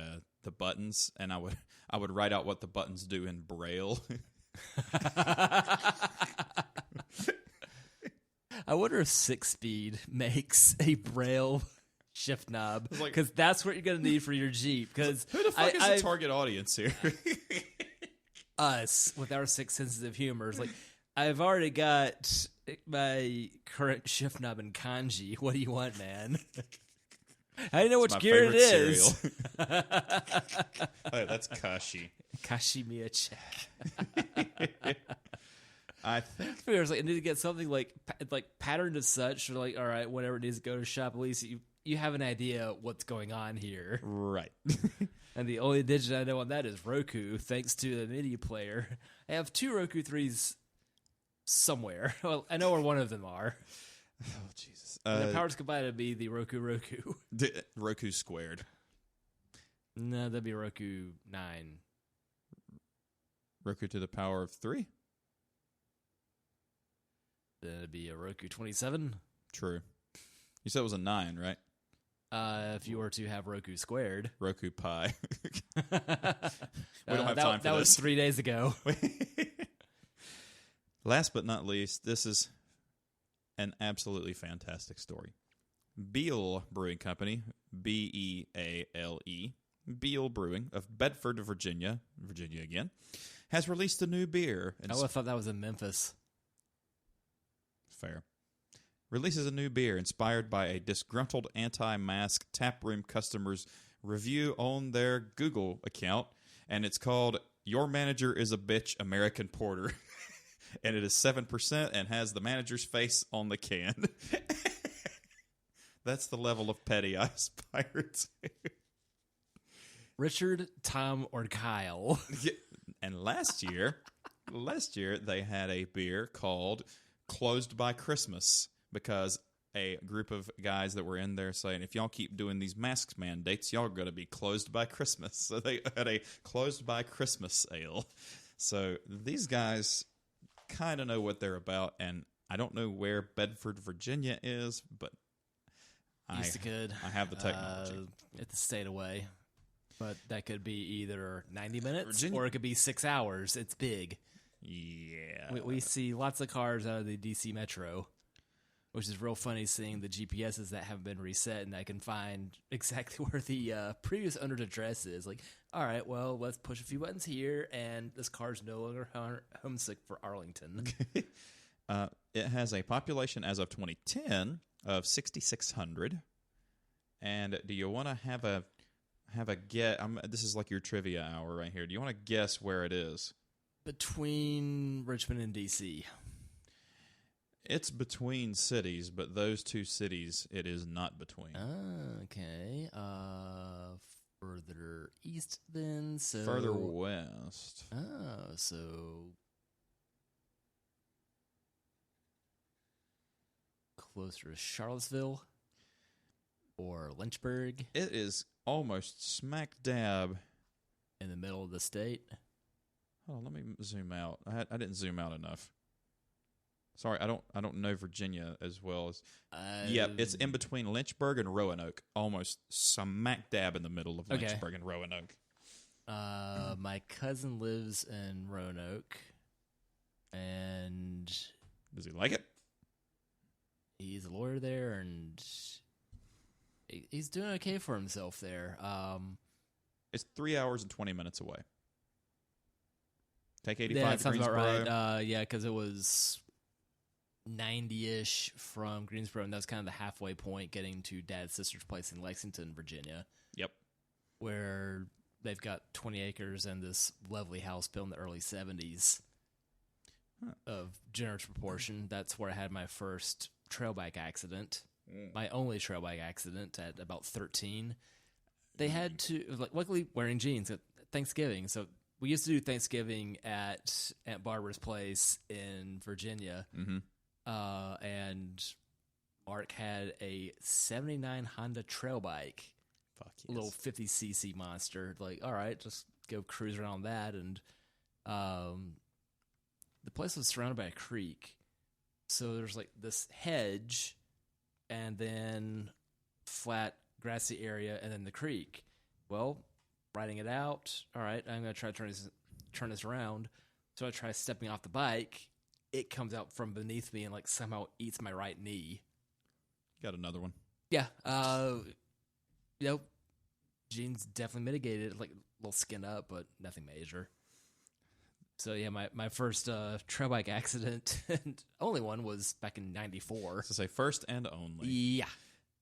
buttons, and I would write out what the buttons do in braille. I wonder if 6-speed makes a braille shift knob, because that's what you're going to need for your Jeep. Because who the fuck is the target audience here? Us, with our 6 senses of humor. Like, I've already got my current shift knob in kanji. What do you want, man? I don't know which gear it is. Hey, that's Kashi. Kashi Miyachek. I think I was like, I need to get something like patterned as such. Or like, all right, whenever it needs to go to shop, at least you have an idea what's going on here. Right. And the only digit I know on that is Roku, thanks to the MIDI player. I have 2 Roku 3s somewhere. Well, I know where one of them are. Oh, Jesus. The powers combined would be the Roku. Roku squared. No, that'd be Roku 9. Roku to the power of 3? Then it'd be a Roku 27. True. You said it was a 9, right? If you were to have Roku squared. Roku Pi. We don't have time for that this. Was 3 days ago. Last but not least, this is an absolutely fantastic story. Beale Brewing Company, Beale, Beale Brewing of Bedford, Virginia again, has released a new beer. I thought that was in Memphis. Fair. Releases a new beer inspired by a disgruntled anti-mask taproom customer's review on their Google account, and it's called Your Manager is a Bitch American Porter. And it is 7% and has the manager's face on the can. That's the level of petty I aspire to. Richard, Tom, or Kyle. Yeah. And last year they had a beer called Closed by Christmas, because a group of guys that were in there saying, if y'all keep doing these masks mandates, y'all are going to be closed by Christmas. So they had a Closed by Christmas ale. So these guys kind of know what they're about, and I don't know where Bedford, Virginia is, but East of good. I have the technology. It's a state away. But that could be either 90 minutes Virginia. or it could be 6 hours. It's big. Yeah. We see lots of cars out of the DC Metro, which is real funny seeing the GPSs that haven't been reset and I can find exactly where the previous owner's address is. Like, all right, well, let's push a few buttons here, and this car's no longer homesick for Arlington. It has a population as of 2010 of 6,600. And do you want to have a guess? This is like your trivia hour right here. Do you want to guess where it is? Between Richmond and DC. It's between cities, but those two cities it is not between. Okay. Further east then, so Further west. Oh, so closer to Charlottesville or Lynchburg. It is almost smack dab In the middle of the state. Hold on, let me zoom out. I didn't zoom out enough. Sorry, I don't know Virginia as well as. Yeah, it's in between Lynchburg and Roanoke, almost smack dab in the middle of Lynchburg and Roanoke. My cousin lives in Roanoke, and does he like it? He's a lawyer there, and he's doing okay for himself there. It's 3 hours and 20 minutes away. Take 85 yeah, to that sounds about Greensboro. right. Yeah, because it was 90-ish from Greensboro, and that's kind of the halfway point getting to Dad's sister's place in Lexington, Virginia. Yep. Where they've got 20 acres and this lovely house built in the early 70s of generous proportion. That's where I had my first trail bike accident. My only trail bike accident at about 13. They had to, luckily wearing jeans at Thanksgiving. So we used to do Thanksgiving at Aunt Barbara's place in Virginia. Mm-hmm. And Mark had a 79 Honda trail bike. Fuck yes. A little 50cc monster. Like, all right, just go cruise around that. And the place was surrounded by a creek. So there's like this hedge and then flat grassy area and then the creek. Well, riding it out, all right, I'm going to try to turn this around. So I try stepping off the bike. It comes out from beneath me and like somehow eats my right knee. Got another one. Yeah. Jeans definitely mitigated, like a little skin up, but nothing major. So yeah, my first trail bike accident, and only one, was back in '94. To say first and only. Yeah.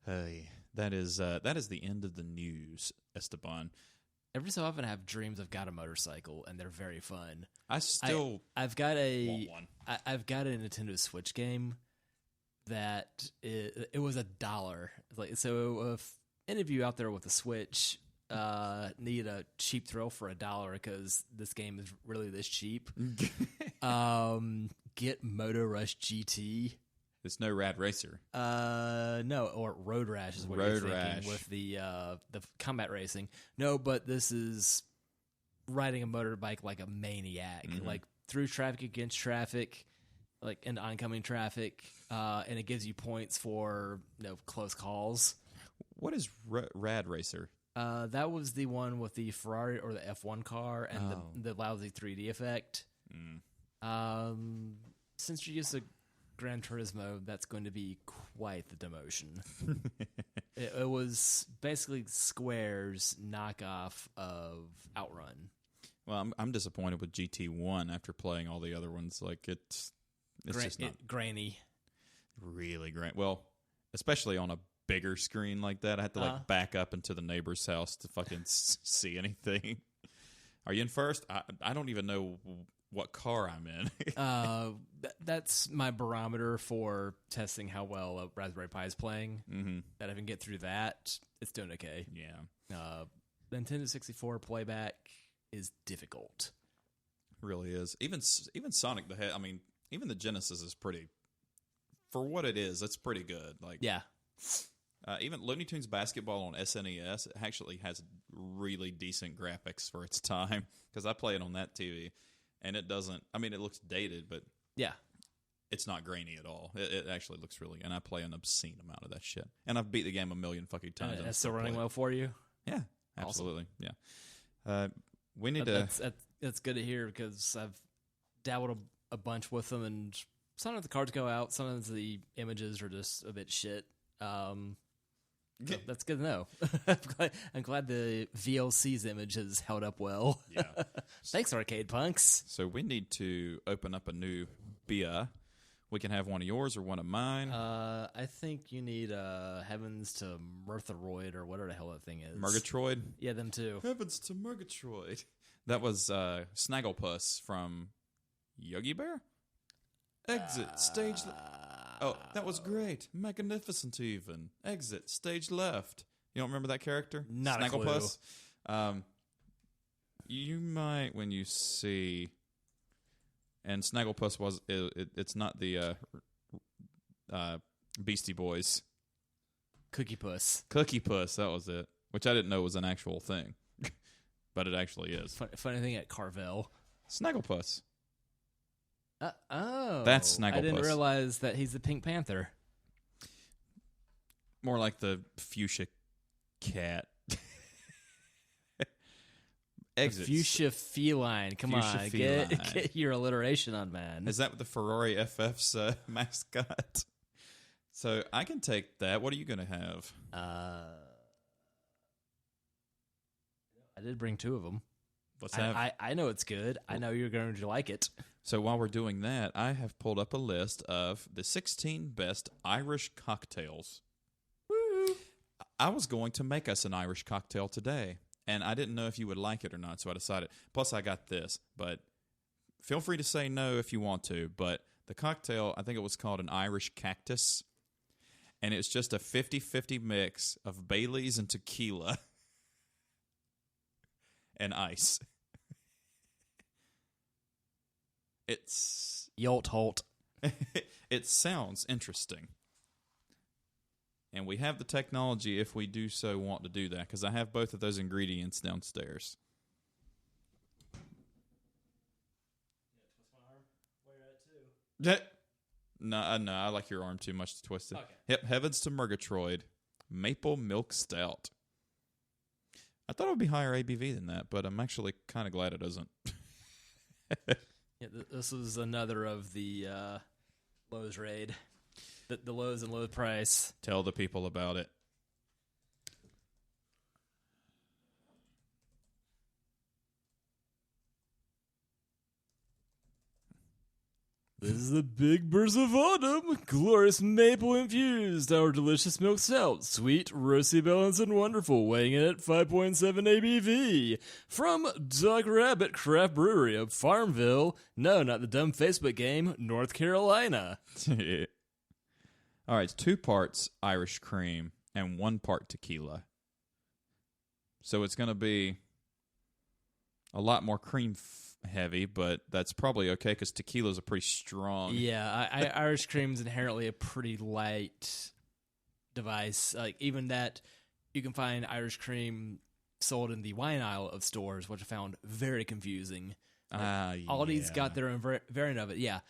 Hey, that is the end of the news, Esteban. Every so often I have dreams I've got a motorcycle, and they're very fun. I've got want one. I've got a Nintendo Switch game that it was $1. Like, so if any of you out there with a Switch need a cheap thrill for $1 because this game is really this cheap, get Moto Rush GT. It's no Rad Racer. No, or Road Rash is what you're thinking with the combat racing. No, but this is riding a motorbike like a maniac, like through traffic, against traffic, like into oncoming traffic, and it gives you points for close calls. What is Rad Racer? That was the one with the Ferrari or the F1 car and the lousy 3D effect. Since you're used to Gran Turismo, that's going to be quite the demotion. It was basically Square's knockoff of Outrun. Well, I'm disappointed with GT1 after playing all the other ones. Like it's just not grainy. Really great. Well, especially on a bigger screen like that, I had to back up into the neighbor's house to fucking see anything. Are you in first? I don't even know what car I'm in. That's my barometer for testing how well a Raspberry Pi is playing. Mm-hmm. That if I can get through that, it's doing okay. Yeah. Nintendo 64 playback is difficult. Really is. Even Sonic the Hedgehog. I mean, even the Genesis is pretty. For what it is, it's pretty good. Like yeah. Even Looney Tunes Basketball on SNES, it actually has really decent graphics for its time because I play it on that TV. and it doesn't. I mean, it looks dated, but Yeah. it's not grainy at all. It actually looks really good. And I play an obscene amount of that shit. And I've beat the game a million fucking times. That's still running well for you? Yeah, absolutely. Awesome. Yeah. We need That's good to hear because I've dabbled a bunch with them, and sometimes the cards go out, sometimes the images are just a bit shit. So that's good to know. I'm glad the VLC's image has held up well. Yeah. Thanks, Arcade Punks. So we need to open up a new beer. We can have one of yours or one of mine. I think you need Heavens to Murtheroid or whatever the hell that thing is. Murgatroyd? Yeah, them too. Heavens to Murgatroyd. That was Snagglepuss from Yogi Bear? Exit, stage... Oh, that was great. Magnificent even. Exit, stage left. You don't remember that character? Not Snagglepuss? You might when you see... And Snagglepuss was... It's not the Beastie Boys. Cookie Puss. Cookie Puss, that was it. Which I didn't know was an actual thing. But it actually is. Funny thing at Carvel. Snagglepuss. Oh. That's Snagglepuss. I didn't realize that he's the Pink Panther. More like the fuchsia cat. Exits. Fuchsia feline. Come Fuchsia on, feline. get your alliteration on, man. Is that the Ferrari FF's mascot? So I can take that. What are you going to have? I did bring two of them. Let's have. I know it's good. I know you're going to like it. So while we're doing that, I have pulled up a list of the 16 best Irish cocktails. Woo! I was going to make us an Irish cocktail today, and I didn't know if you would like it or not, so I decided. Plus, I got this, but feel free to say no if you want to. But the cocktail, I think it was called an Irish cactus, and it's just a 50-50 mix of Baileys and tequila and ice. It's Yolt Holt. It sounds interesting. And we have the technology if we do so want to do that, because I have both of those ingredients downstairs. No, I like your arm too much to twist it. Okay. Yep, Heavens to Murgatroyd. Maple Milk Stout. I thought it would be higher ABV than that, but I'm actually kind of glad it isn't. Yeah, this is another of the Lowe's raid. The Lowe's and low price. Tell the people about it. This is the big burst of autumn, glorious maple infused, our delicious milk stout, sweet, roasty, balanced, and wonderful, weighing in at 5.7 ABV. From Doc Rabbit Craft Brewery of Farmville, no, not the dumb Facebook game, North Carolina. All right, it's 2 parts Irish cream and 1 part tequila. So it's going to be a lot more cream heavy, but that's probably okay because tequila's a pretty strong. Yeah, Irish cream's inherently a pretty light device. Like, even that, you can find Irish cream sold in the wine aisle of stores, which I found very confusing. Aldi's got their own variant of it. Yeah,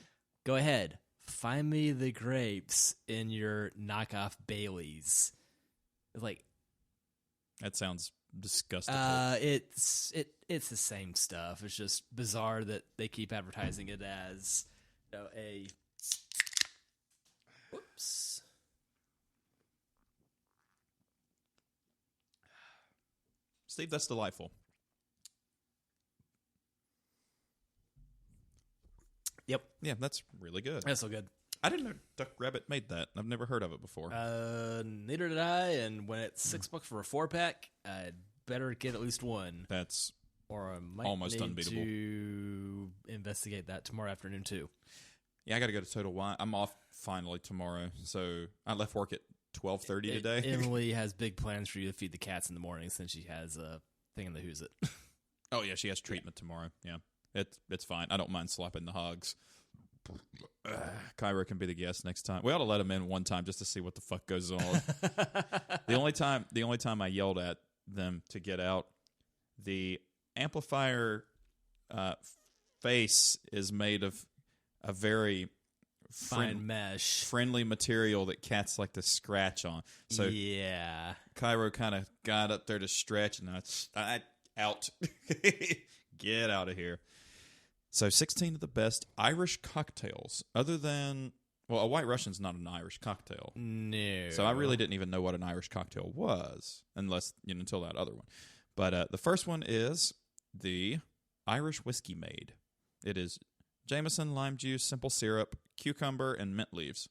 go ahead. Find me the grapes in your knockoff Baileys. Like, that sounds disgusting. It's the same stuff. It's just bizarre that they keep advertising it as, you know, a. Whoops. Steve, that's delightful. Yep. Yeah, that's really good. That's so good. I didn't know Duck Rabbit made that. I've never heard of it before. Neither did I, and when it's $6 for a 4-pack, I'd better get at least one. That's or I might almost need unbeatable. to investigate that tomorrow afternoon, too. Yeah, I got to go to Total Wine. I'm off finally tomorrow, so I left work at 12:30 today. Emily has big plans for you to feed the cats in the morning since she has a thing in the Who's It. Oh, yeah, she has treatment tomorrow. Yeah, it's fine. I don't mind slapping the hogs. Cairo can be the guest next time. We ought to let him in one time just to see what the fuck goes on. The only time I yelled at them to get out, the amplifier face is made of a very fine mesh, friendly material that cats like to scratch on. So yeah, Cairo kind of got up there to stretch, and out. Get out of here. So 16 of the best Irish cocktails, other than, well, a White Russian's not an Irish cocktail. No. So I really didn't even know what an Irish cocktail was, until that other one. But the first one is the Irish Whiskey Maid. It is Jameson, lime juice, simple syrup, cucumber, and mint leaves.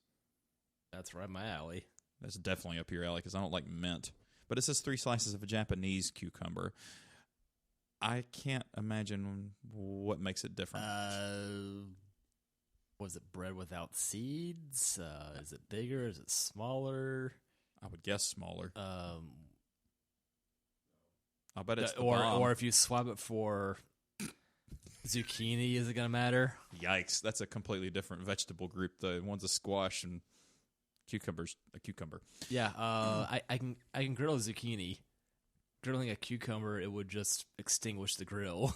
That's right my alley. That's definitely up your alley because I don't like mint. But it says 3 slices of a Japanese cucumber. I can't imagine what makes it different. Was it bread without seeds? Is it bigger? Is it smaller? I would guess smaller. I bet it's or if you swap it for zucchini, is it going to matter? Yikes! That's a completely different vegetable group. The one's a squash and cucumber's a cucumber. Yeah, I can grill a zucchini. Grilling a cucumber, it would just extinguish the grill.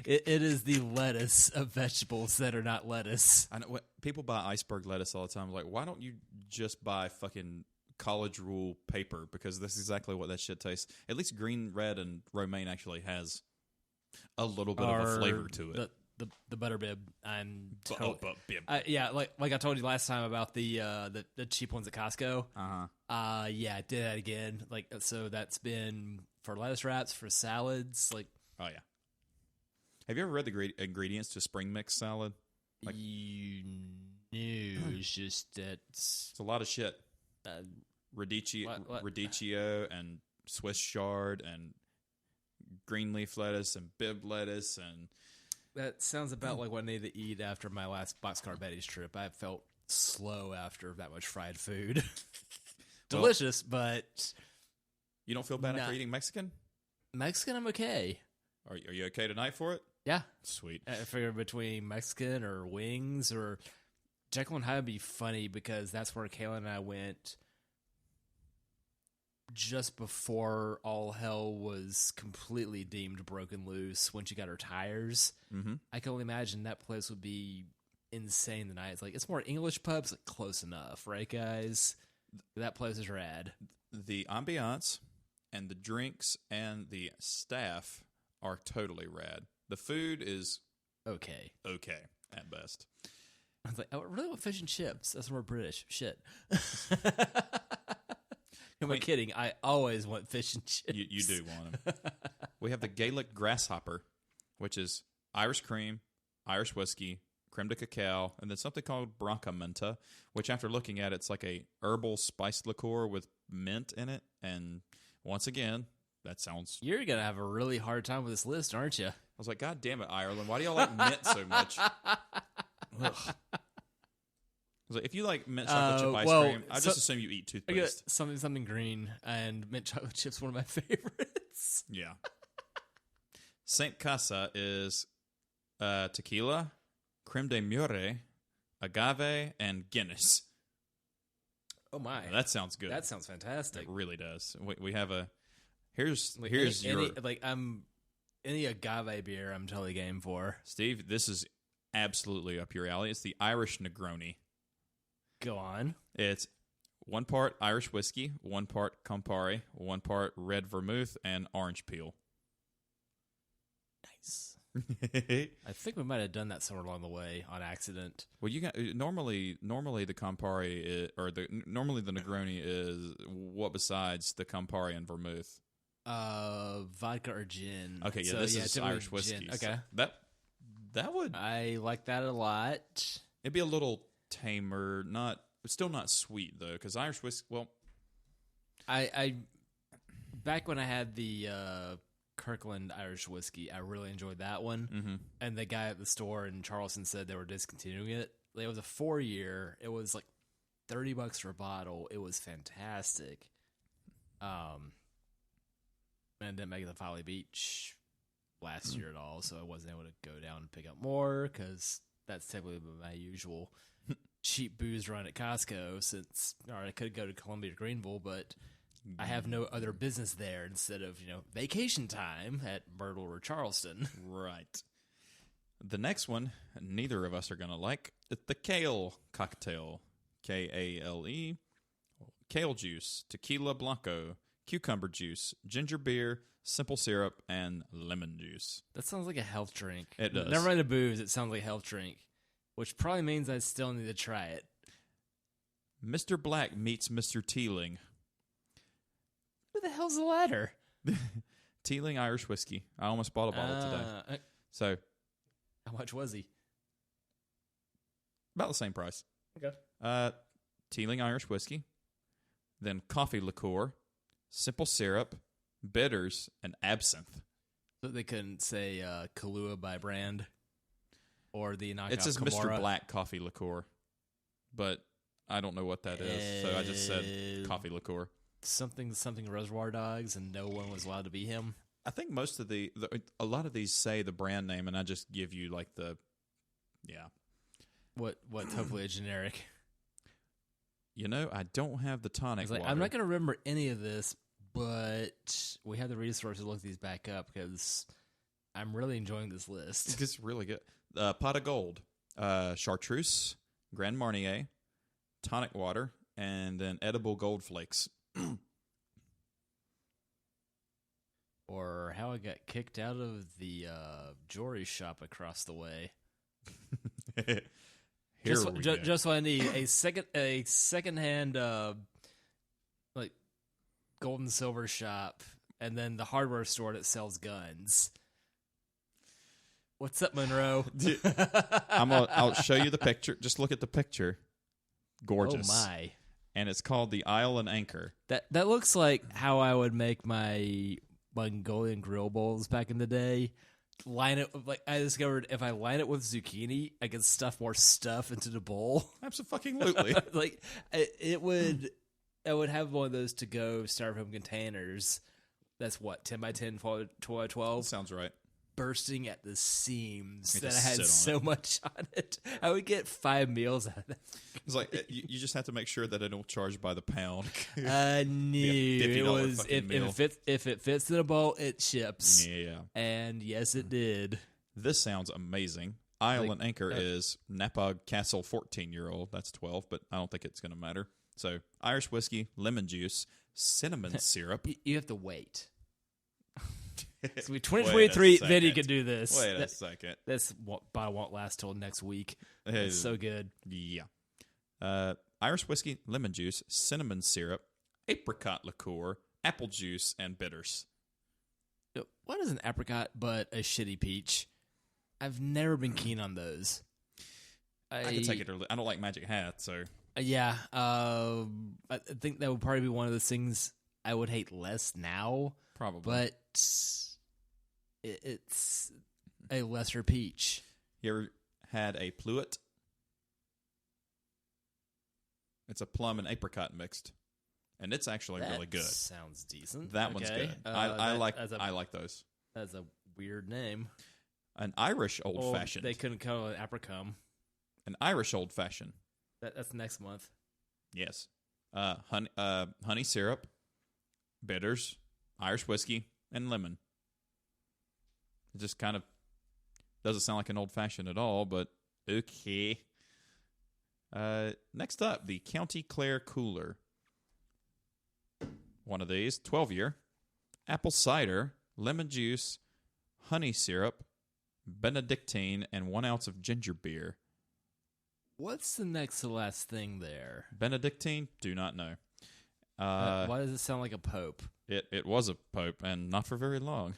It is the lettuce of vegetables that are not lettuce. I know people buy iceberg lettuce all the time. Like, why don't you just buy fucking college rule paper? Because that's exactly what that shit tastes. At least green, red, and romaine actually has a little bit of a flavor to it. The butter bib. Bib. Yeah, like I told you last time about the cheap ones at Costco. Yeah, I did that again. Like, so that's been for lettuce wraps, for salads. Like, oh yeah. Have you ever read the ingredients to spring mix salad? Like, it's just that it's a lot of shit. Radicchio and Swiss chard and green leaf lettuce and bib lettuce and. That sounds about like what I needed to eat after my last Boxcar Betty's trip. I felt slow after that much fried food. Delicious, but... You don't feel bad after eating Mexican? Mexican, I'm okay. Are you okay tonight for it? Yeah. Sweet. I figure between Mexican or wings or... Jekyll and Hyde would be funny because that's where Kayla and I went just before all hell was completely deemed broken loose when she got her tires. Mm-hmm. I can only imagine that place would be insane tonight. It's like, it's more English pubs, like close enough, right, guys? That place is rad. The ambiance and the drinks and the staff are totally rad. The food is okay at best. I was like, I really want fish and chips. That's more British. Shit. Am I kidding? I always want fish and chips. You do want them. We have the Gaelic grasshopper, which is Irish cream, Irish whiskey, creme de cacao, and then something called Branca Menta, which after looking at it's like a herbal spiced liqueur with mint in it. And once again, that sounds... You're going to have a really hard time with this list, aren't you? I was like, God damn it, Ireland. Why do y'all like mint so much? Ugh. I was like, if you like mint chocolate chip ice cream, I just assume you eat toothpaste. Something green, and mint chocolate chip's one of my favorites. Yeah. Saint Casa is tequila, creme de mure, agave, and Guinness. Oh my, that sounds good. That sounds fantastic. It really does. We have a here's your any agave beer. I'm totally game for. Steve, this is absolutely up your alley. It's the Irish Negroni. Go on. It's 1 part Irish whiskey, 1 part Campari, 1 part red vermouth, and orange peel. Nice. I think we might have done that somewhere along the way on accident. Well, you got normally the Campari normally the Negroni is what besides the Campari and vermouth? Vodka or gin. Okay, yeah, this is Irish whiskey. Gin. Okay, so that would I like that a lot. It'd be a little tamer, still not sweet though, because Irish whiskey. Well, I back when I had the Kirkland Irish whiskey, I really enjoyed that one. Mm-hmm. And the guy at the store in Charleston said they were discontinuing it. It was a 4-year. It was like $30 for a bottle. It was fantastic. And didn't make it to Folly Beach last year at all, so I wasn't able to go down and pick up more because that's typically my usual cheap booze run at Costco. Since I could go to Columbia or Greenville, but I have no other business there instead of vacation time at Myrtle or Charleston. Right. The next one, neither of us are going to like. It's the kale cocktail. Kale. Kale juice, tequila blanco, cucumber juice, ginger beer, simple syrup, and lemon juice. That sounds like a health drink. It does. Never mind the booze, it sounds like a health drink, which probably means I still need to try it. Mr. Black meets Mr. Teeling. Who the hell's the latter? Teeling Irish whiskey. I almost bought a bottle today. So, how much was he? about the same price. Okay. Teeling Irish whiskey, then coffee liqueur, simple syrup, bitters, and absinthe. So they couldn't say Kahlua by brand or the knockoff It says Kimura. Mr. Black coffee liqueur, but I don't know what that is, so I just said coffee liqueur. Something Reservoir Dogs, and no one was allowed to be him. I think most of a lot of these say the brand name, and I just give you like What's hopefully a generic. I don't have the tonic water. I'm not going to remember any of this, but we have the resources to look these back up because I'm really enjoying this list. It's really good. Pot of Gold, chartreuse, Grand Marnier, tonic water, and then edible gold flakes. Or how I got kicked out of the jewelry shop across the way. Just what I need, a secondhand like gold and silver shop, and then the hardware store that sells guns. What's up, Monroe? I'll show you the picture. Just look at the picture. Gorgeous. Oh my! And it's called the Isle and Anchor. That looks like how I would make my Mongolian grill bowls back in the day. Line it I discovered if I line it with zucchini, I can stuff more stuff into the bowl. Absolutely. I would have one of those to go styrofoam containers. That's what 10 by 10, 12 by 12. Sounds right. Bursting at the seams You that I just had sit on so it. much on it. I would get 5 meals out of that. It's like you just have to make sure that they don't charge by the pound. I knew it $50 was fucking meal. if it fits in a bowl, it ships. Yeah. And yes, it did. This sounds amazing. Isle and Anchor is Napa Castle 14-year-old. That's 12, but I don't think it's going to matter. So Irish whiskey, lemon juice, cinnamon syrup. You have to wait. So 2023, then you can do this. Wait a second. This bottle won't last till next week. It's so good. Yeah. Irish whiskey, lemon juice, cinnamon syrup, apricot liqueur, apple juice, and bitters. What is an apricot but a shitty peach? I've never been keen on those. I can take it or I don't like Magic Hat, so. Yeah. I think that would probably be one of those things I would hate less now. Probably. But it's a lesser peach. You ever had a Pluet? It's a plum and apricot mixed, and it's actually really good. Sounds decent. That one's good. I like those. That's a weird name. An Irish old fashioned. They couldn't call it apricum. An Irish old fashioned. That's next month. Yes. Honey syrup, bitters, Irish whiskey, and lemon. It just kind of doesn't sound like an old fashioned at all, but okay. Next up, the County Clare Cooler. One of these, 12-year. Apple cider, lemon juice, honey syrup, Benedictine, and 1 ounce of ginger beer. What's the next to last thing there? Benedictine? Do not know. Why does it sound like a pope? It was a pope, and not for very long.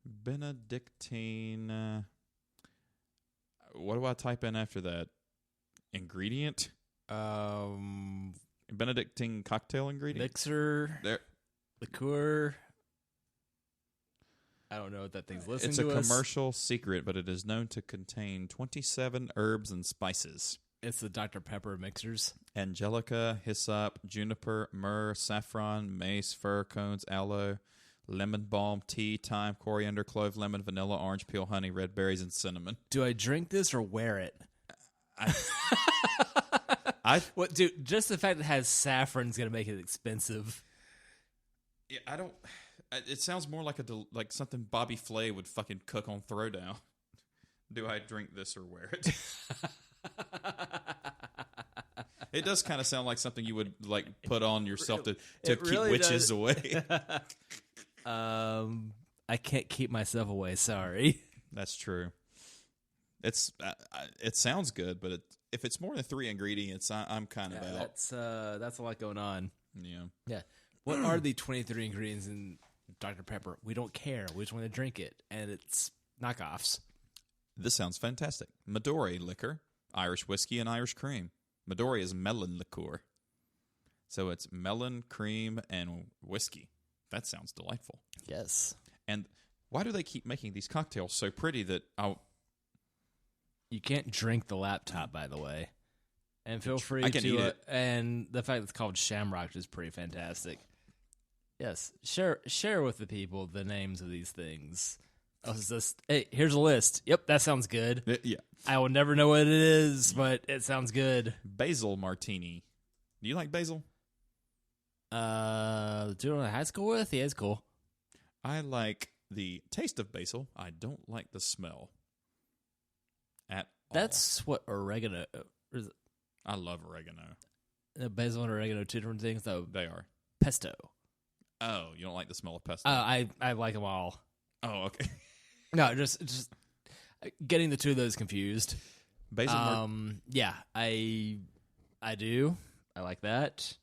Benedictine. What do I type in after that? Ingredient? Benedictine cocktail ingredient? Mixer. There. Liqueur. I don't know what that thing's listening to. It's a commercial secret, but it is known to contain 27 herbs and spices. It's the Dr. Pepper mixers. Angelica, hyssop, juniper, myrrh, saffron, mace, fir cones, aloe, lemon balm, tea, thyme, coriander, clove, lemon, vanilla, orange peel, honey, red berries, and cinnamon. Do I drink this or wear it? What, dude? Just the fact that it has saffron is going to make it expensive. Yeah, I don't. It sounds more like like something Bobby Flay would fucking cook on Throwdown. Do I drink this or wear it? It does kind of sound like something you would like put on yourself to keep really witches does. away. I can't keep myself away. Sorry. That's true. It sounds good, but if it's more than 3 ingredients, I'm kind of out. That's a lot going on. Yeah. Yeah. What are the 23 ingredients in Dr. Pepper? We don't care. We just want to drink it, and it's knockoffs. This sounds fantastic. Midori liquor, Irish whiskey, and Irish cream. Midori is melon liqueur. So it's melon, cream, and whiskey. That sounds delightful. Yes. And why do they keep making these cocktails so pretty that You can't drink the laptop, by the way. And feel free I can eat it. And the fact that it's called Shamrock is pretty fantastic. Yes. Share with the people the names of these things. Hey, here's a list. Yep, that sounds good. yeah. I will never know what it is, but it sounds good. Basil martini. Do you like basil? The dude I went to high school with? Yeah, it's cool. I like the taste of basil. I don't like the smell at all. That's what oregano is. I love oregano. Basil and oregano, two different things, though. They are. Pesto. Oh, you don't like the smell of pesto? I like them all. Oh, okay. No, just getting the two of those confused. Basil. Yeah, I do. I like that.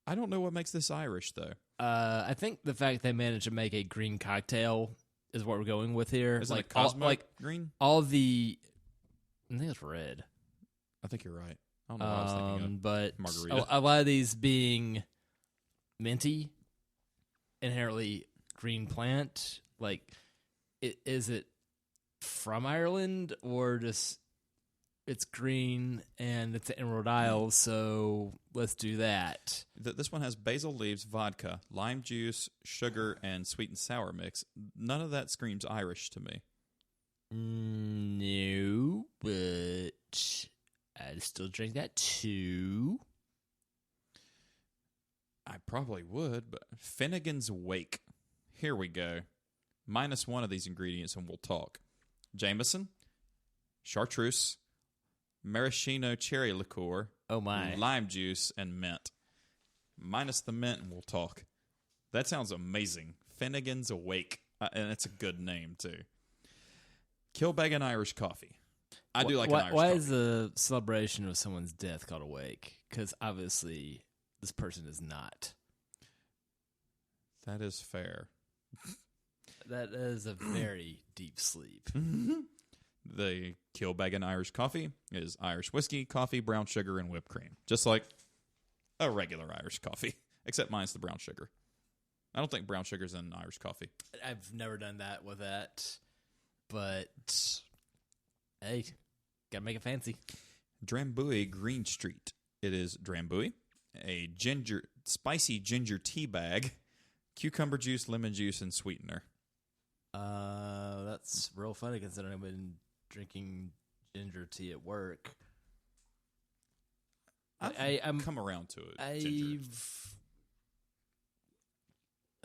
I don't know what makes this Irish though. I think the fact they managed to make a green cocktail is what we're going with here. Is it like a Cosmo green? green? I think it's red. I think you're right. I don't know what I was thinking of. But margarita. a lot of these being minty, inherently green plant. Like, is it from Ireland or just it's green and it's in Rhode Isle? So let's do that. This one has basil leaves, vodka, lime juice, sugar, and sweet and sour mix. None of that screams Irish to me. No, but I'd still drink that too. I probably would, but Finnegan's Wake. Here we go. -1 of these ingredients and we'll talk. Jameson, chartreuse, maraschino cherry liqueur, Oh my. lime juice, and mint. Minus the mint and we'll talk. That sounds amazing. Finnegan's Awake. And it's a good name, too. Kilbeggan Irish coffee. I do like an Irish Why coffee. is the celebration of someone's death called a wake? Because obviously this person is not. That is fair. That is a very deep sleep. The Kilbeggan Irish coffee is Irish whiskey, coffee, brown sugar, and whipped cream. Just like a regular Irish coffee, except minus the brown sugar. I don't think brown sugar's in Irish coffee. I've never done that with that. But, hey, gotta make it fancy. Drambuie Green Street. It is Drambuie, a spicy ginger tea bag, cucumber juice, lemon juice, and sweetener. That's real funny considering I've been drinking ginger tea at work. I'm come around to it. Ginger.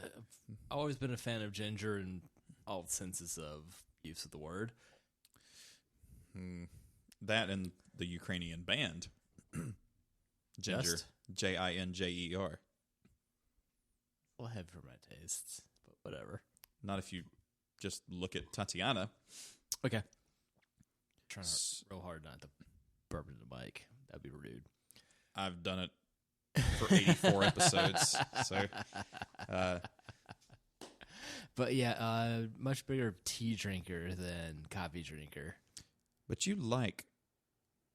I've always been a fan of ginger in all senses of use of the word. That and the Ukrainian band. Ginger. Jinjer. Well, heavy for my tastes, but whatever. Not if you just look at Tatiana. Okay. Trying real hard not to burp into the mic. That'd be rude. I've done it for 84 episodes. So, but yeah, much bigger tea drinker than coffee drinker. but you like.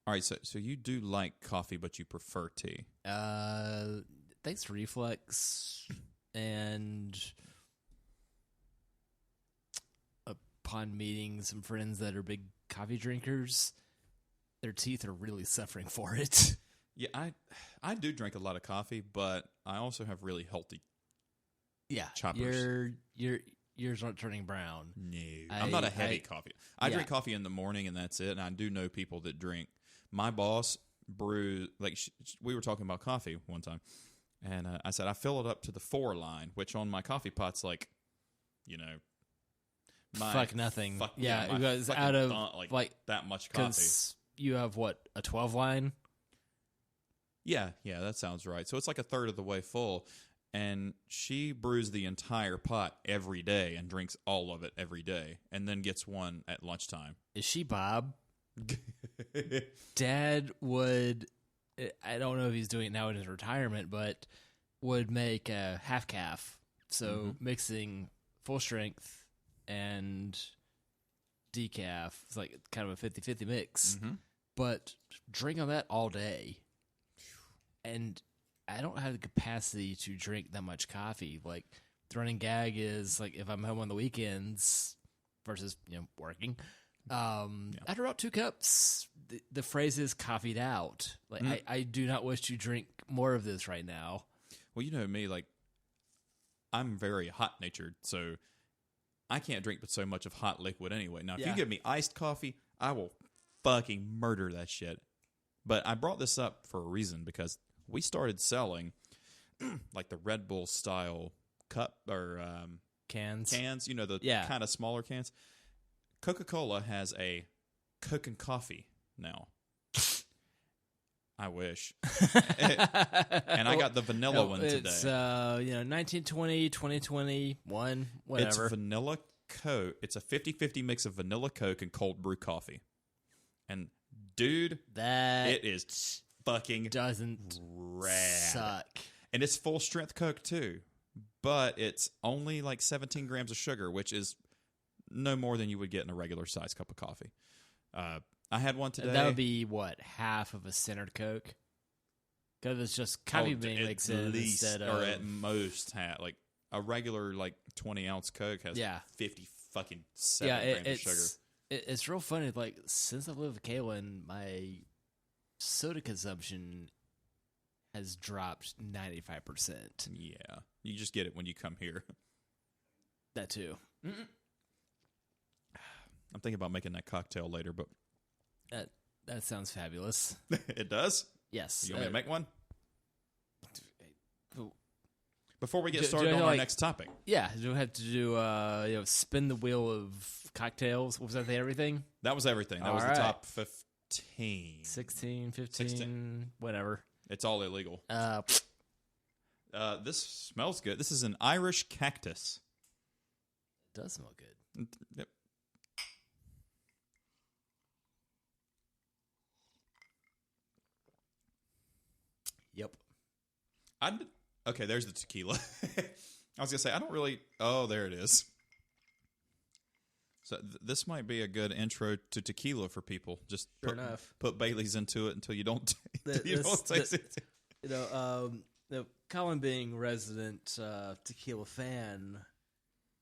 All right, so you do like coffee, but you prefer tea. Thanks to reflux and upon meeting some friends that are big coffee drinkers, their teeth are really suffering for it. Yeah, I do drink a lot of coffee, but I also have really healthy. Yeah, choppers. Yours aren't turning brown. No, I'm not a heavy coffee. I drink coffee in the morning, and that's it. And I do know people that drink. My boss brews we were talking about coffee one time, and I said I fill it up to the 4 line, which on my coffee pot's like, fuck nothing. Fuck, yeah, my because fucking out of like that much coffee. Because you have what, a 12 line? Yeah, that sounds right. So it's like a third of the way full, and she brews the entire pot every day and drinks all of it every day, and then gets one at lunchtime. Is she Bob? Dad would, I don't know if he's doing it now in his retirement, but would make a half calf. So mixing full strength and decaf. It's like kind of a 50-50 mix. But drink on that all day. And I don't have the capacity to drink that much coffee. Like, the running gag is, like, if I'm home on the weekends versus, working, after about 2 cups, the phrase is coffeeed out. Like, I do not wish to drink more of this right now. Well, you know me, like, I'm very hot-natured, so I can't drink but so much of hot liquid anyway. Now, if you give me iced coffee, I will fucking murder that shit. But I brought this up for a reason, because we started selling like the Red Bull style cup or Cans, the kind of smaller cans. Coca-Cola has a Coke and Coffee now. I wish. And I got the vanilla one today. It's 1920, 2021, whatever. It's vanilla Coke. It's a 50-50 mix of vanilla Coke and cold brew coffee. And dude, it is fucking doesn't rad. Suck. And it's full strength Coke too. But it's only like 17 grams of sugar, which is no more than you would get in a regular size cup of coffee. I had one today. That would be, what, half of a centered Coke? Because it's just coffee bean mixed in instead of... Or at most, like a regular 20-ounce Coke has 50 fucking 7 grams of sugar. It's real funny. Like, since I've lived with Kaylin, my soda consumption has dropped 95%. Yeah. You just get it when you come here. That too. I'm thinking about making that cocktail later, but... That sounds fabulous. It does? Yes. You want me to make one? Before we get started on our next topic. Yeah. Do we have to do, spin the wheel of cocktails? Was that everything? That was everything. That was the top 15. 16, 15, whatever. It's all illegal. This smells good. This is an Irish cactus. It does smell good. Yep. Yep. Okay, there's the tequila. I was going to say, I don't really... Oh, there it is. So this might be a good intro to tequila for people. Just put Bailey's into it until you don't taste it. Colin being resident tequila fan,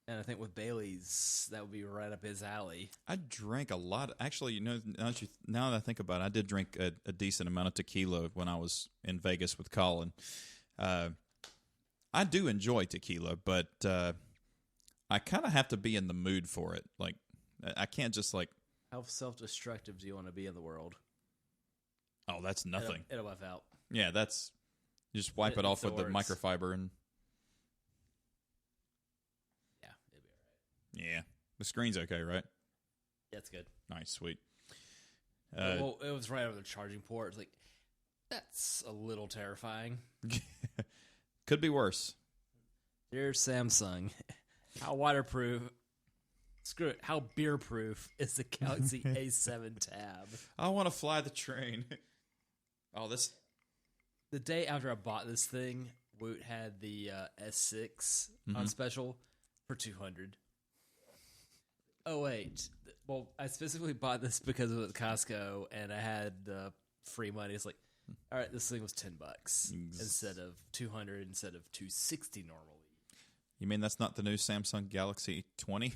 and I think with Bailey's, that would be right up his alley. I drank a lot. Actually, now that I think about it, I did drink a decent amount of tequila when I was in Vegas with Colin. I do enjoy tequila, but I kind of have to be in the mood for it. Like, I can't just like... How self-destructive do you want to be in the world? Oh, that's nothing. It'll wipe out. Yeah, that's... You just wipe it off with the microfiber and... Yeah, it'll be all right. Yeah. The screen's okay, right? Yeah, it's good. Nice, sweet. Well, it was right over the charging port. It's like, that's a little terrifying. Could be worse. Dear Samsung, how waterproof... Screw it. How beer-proof is the Galaxy A7 Tab? I want to fly the train. Oh, this... The day after I bought this thing, Woot had the S6 on special for $200. Oh, wait. Well, I specifically bought this because it was at Costco, and I had free money. It's like, all right, this thing was $10 instead of $200, instead of $260 normally. You mean that's not the new Samsung Galaxy 20?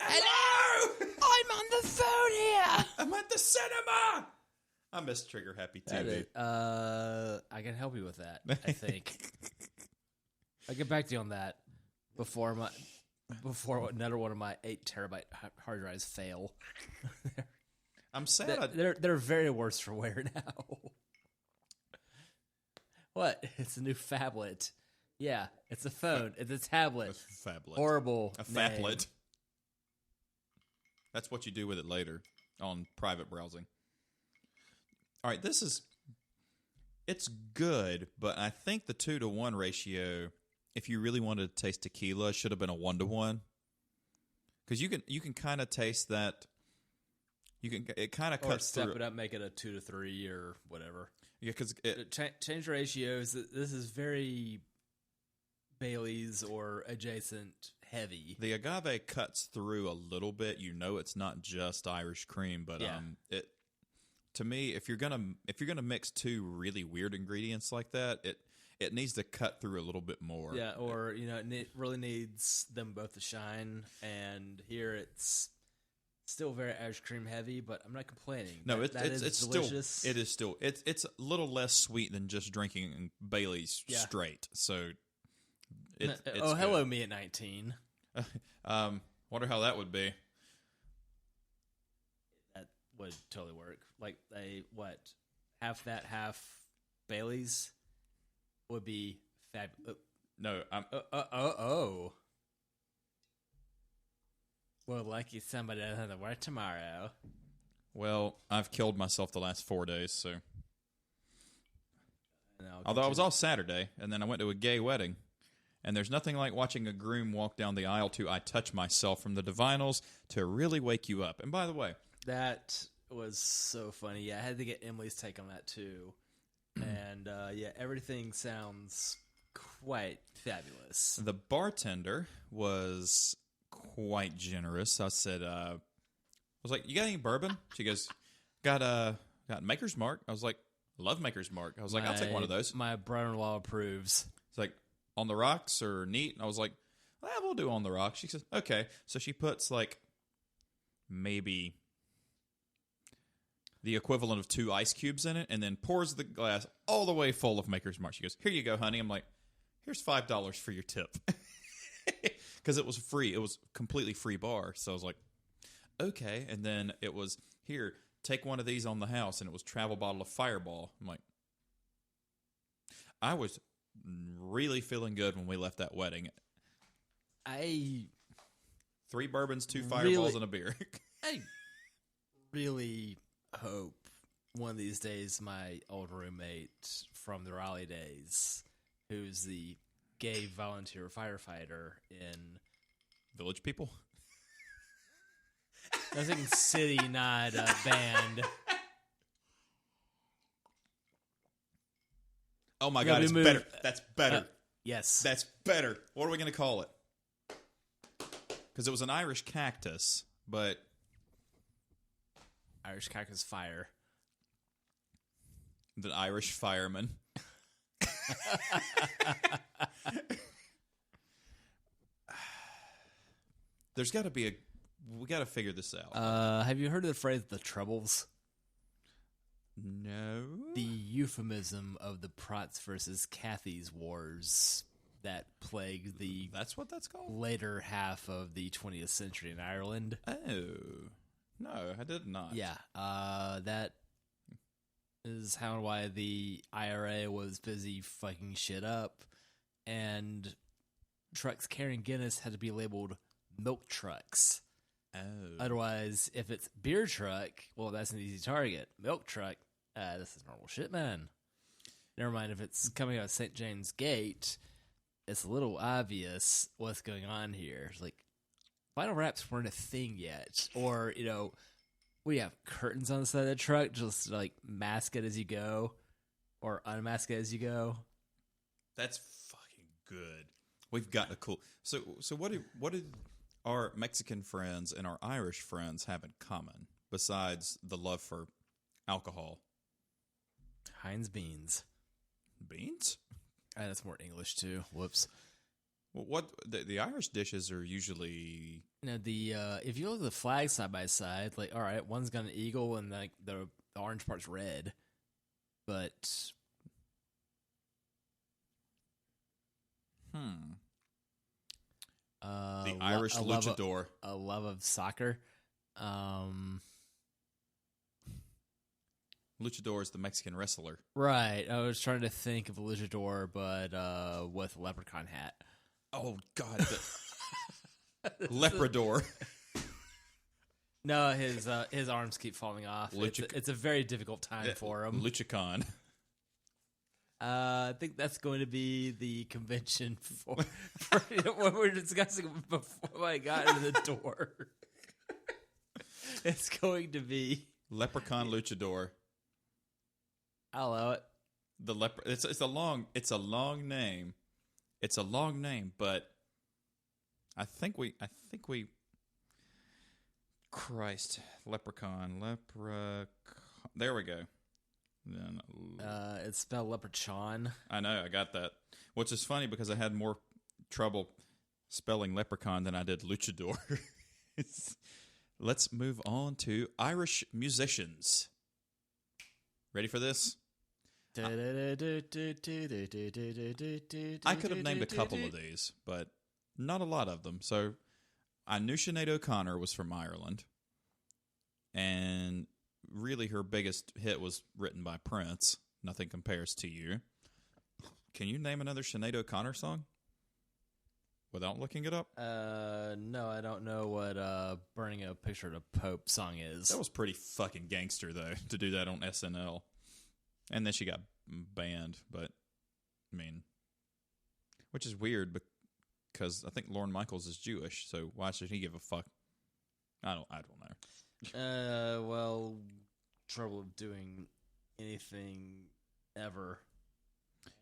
Hello! I'm on the phone here! I'm at the cinema! I miss Trigger Happy TV. I can help you with that, I think. I'll get back to you on that before another one of my 8 terabyte hard drives fail. I'm sad. They're very worse for wear now. What? It's a new phablet. Yeah, it's a phone. It's a tablet. A phablet. Horrible A name. phablet. That's what you do with it later on private browsing. All right, it's good, but I think the 2-to-1 ratio, if you really wanted to taste tequila, should have been a 1-to-1. Because you can kind of taste that. It kind of cuts step through. it up, make it a 2 to 3 or whatever. Yeah, because Change ratios. This is very Bailey's or adjacent heavy. the agave cuts through a little bit. You know, it's not just Irish cream, but Yeah. it to me, if you're gonna mix two really weird ingredients like that, it needs to cut through a little bit more. Yeah, or it really needs them both to shine. And here it's still very Irish cream heavy, but I'm not complaining. No, That is it's delicious. still it's a little less sweet than just drinking Bailey's straight. So it's hello, me at 19. Wonder how that would be. That would totally work. Like half that, half Bailey's would be fabulous. No, I'm Well, lucky somebody doesn't have to work tomorrow. well, I've killed myself the last 4 days, so. No, Although I was off Saturday, and then I went to a gay wedding. And there's nothing like watching a groom walk down the aisle to I Touch Myself from the Divinals to really wake you up. And by the way, that was so funny. Yeah, I had to get Emily's take on that too. And everything sounds quite fabulous. the bartender was quite generous. I said, I was like, "You got any bourbon?" She goes, got Maker's Mark. I was like, "Love Maker's Mark." I was like, "I'll take one of those." My brother-in-law approves. It's like, "On the rocks or neat?" And I was like, "We'll do on the rocks." She says, "Okay." So she puts like maybe the equivalent of 2 ice cubes in it, and then pours the glass all the way full of Maker's Mark. She goes, "Here you go, honey." I'm like, "Here's $5 for your tip." Because it was free. It was completely free bar. So I was like, okay. And then it was, "Here, take one of these on the house." And it was travel bottle of Fireball. I'm like, I was really feeling good when we left that wedding. 3 bourbons, 2 Fireballs, and a beer. I really hope one of these days my old roommate from the Raleigh days, who's the gay volunteer firefighter in Village People? I was thinking city, not band. Oh my God, it's better. That's better. Yes. That's better. What are we going to call it? Because it was an Irish cactus, but Irish cactus fire. the Irish fireman. There's got to be we got to figure this out. Have you heard of the phrase "the Troubles"? No. The euphemism of the Prots versus Cathy's wars that plagued the That's what that's called? later half of the 20th century in Ireland. Oh. No, I did not. Yeah, that is how and why the IRA was busy fucking shit up, and trucks carrying Guinness had to be labeled milk trucks. Oh. Otherwise, if it's beer truck, well, that's an easy target. Milk truck, this is normal shit, man. Never mind, if it's coming out of St. James Gate, it's a little obvious what's going on here. It's like, vinyl wraps weren't a thing yet. Or, we have curtains on the side of the truck, just like mask it as you go, or unmask it as you go. That's fucking good. We've got a cool. So what did our Mexican friends and our Irish friends have in common besides the love for alcohol? Heinz beans. Beans? That's more English too. Whoops. Well, what the Irish dishes are usually. If you look at the flags side by side, like, all right, one's got an eagle and like the orange part's red, but The Irish luchador. A love of soccer. Luchador is the Mexican wrestler. Right. I was trying to think of a luchador, but with a leprechaun hat. Oh, God. Leprador. No, his arms keep falling off. It's a very difficult time for him. Luchacon. I think that's going to be the convention for what we're discussing before I got into the door. It's going to be Leprechaun Luchador. I'll allow it. It's a long name. It's a long name, but I think we Christ, Leprechaun. There we go. It's spelled leprechaun. I know, I got that. Which is funny because I had more trouble spelling leprechaun than I did luchador. Let's move on to Irish musicians. Ready for this? I could have named a couple of these, but not a lot of them. So I knew Sinead O'Connor was from Ireland, and really her biggest hit was written by Prince. Nothing Compares to You. Can you name another Sinead O'Connor song without looking it up? No, I don't know what Burning a Picture of the Pope song is. That was pretty fucking gangster, though, to do that on SNL. And then she got banned, but, I mean, which is weird because I think Lorne Michaels is Jewish, so why should he give a fuck? I don't know. Well, trouble of doing anything ever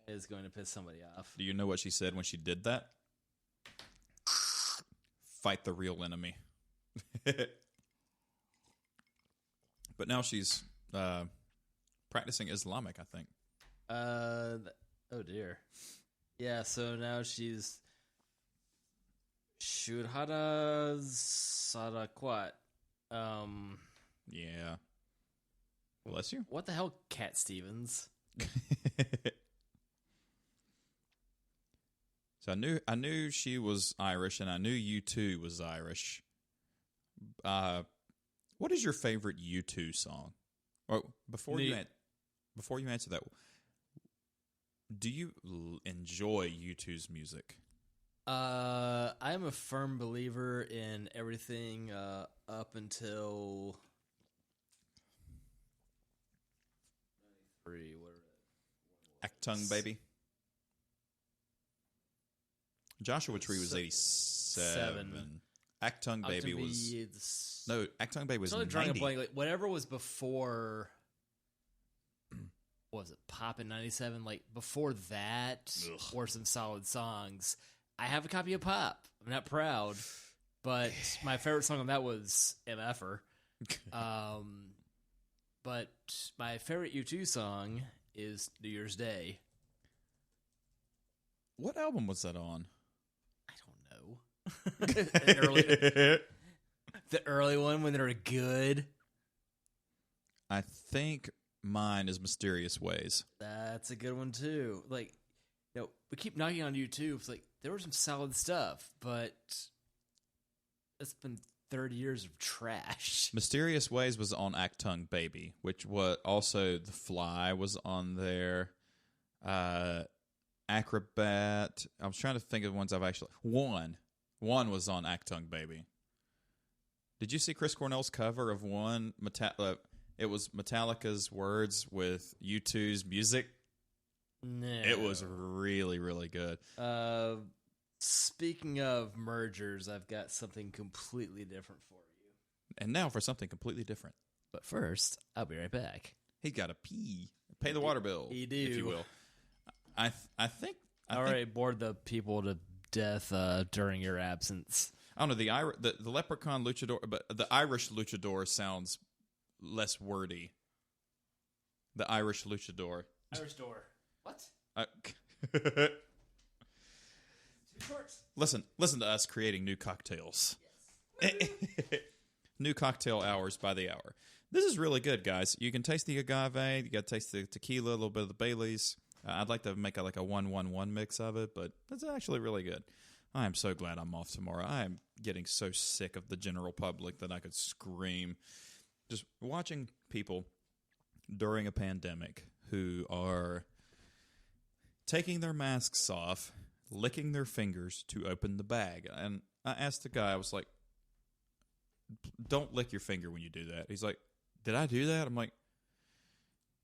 is going to piss somebody off. Do you know what she said when she did that? Fight the real enemy. But now she's practicing Islamic, I think. Oh dear. Yeah, so now she's Shurhada Sadaquat. Yeah. Bless you. What the hell, Cat Stevens? So I knew she was Irish, and I knew U2 was Irish. What is your favorite U2 song? Or before you answer that, do you enjoy U2's music? I'm a firm believer in everything up until 93. Actung Baby. Joshua Tree was 87. Actung Baby was... No, Actung Baby was 90. Drawing a blank. Like, whatever was before... What was it? Pop in 97? Like, before that, or some solid songs. I have a copy of Pop. I'm not proud, but my favorite song on that was MF'er. But my favorite U2 song is New Year's Day. What album was that on? The early one when they were good. I think mine is Mysterious Ways. That's a good one too. Like, you know, we keep knocking on YouTube. It's like there was some solid stuff, but it's been 30 years of trash. Mysterious Ways was on Actung Baby, which was also The Fly was on there. Acrobat. I was trying to think of the ones I've actually... One was on Actung Baby. Did you see Chris Cornell's cover of One? It was Metallica's words with U2's music. No. It was really, really good. Speaking of mergers, I've got something completely different for you. And now for something completely different. But first, I'll be right back. He got to pee. Pay the water bill, if you will. I think... I already bored the people to death during your absence. I don't know, the Leprechaun Luchador, but the Irish Luchador sounds less wordy. The Irish Luchador. Irish door. What? Too short. Listen to us creating new cocktails. Yes. New cocktail hours by the hour. This is really good, guys. You can taste the agave. You got to taste the tequila, a little bit of the Baileys. I'd like to make a 1-1-1 mix of it, but it's actually really good. I am so glad I'm off tomorrow. I am getting so sick of the general public that I could scream. Just watching people during a pandemic who are taking their masks off, licking their fingers to open the bag. And I asked the guy, I was like, don't lick your finger when you do that. He's like, did I do that? I'm like,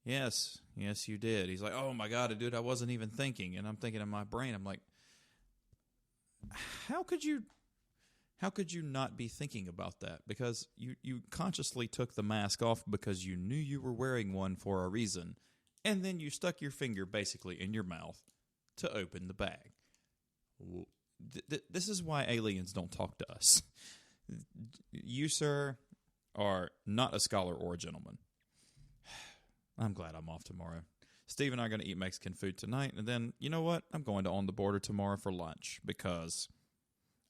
yes, you did. He's like, oh my God, dude, I wasn't even thinking. And I'm thinking in my brain, I'm like, how could you not be thinking about that? Because you consciously took the mask off because you knew you were wearing one for a reason. And then you stuck your finger basically in your mouth to open the bag. This is why aliens don't talk to us. You, sir, are not a scholar or a gentleman. I'm glad I'm off tomorrow. Steve and I are going to eat Mexican food tonight, and then, you know what? I'm going to On the Border tomorrow for lunch because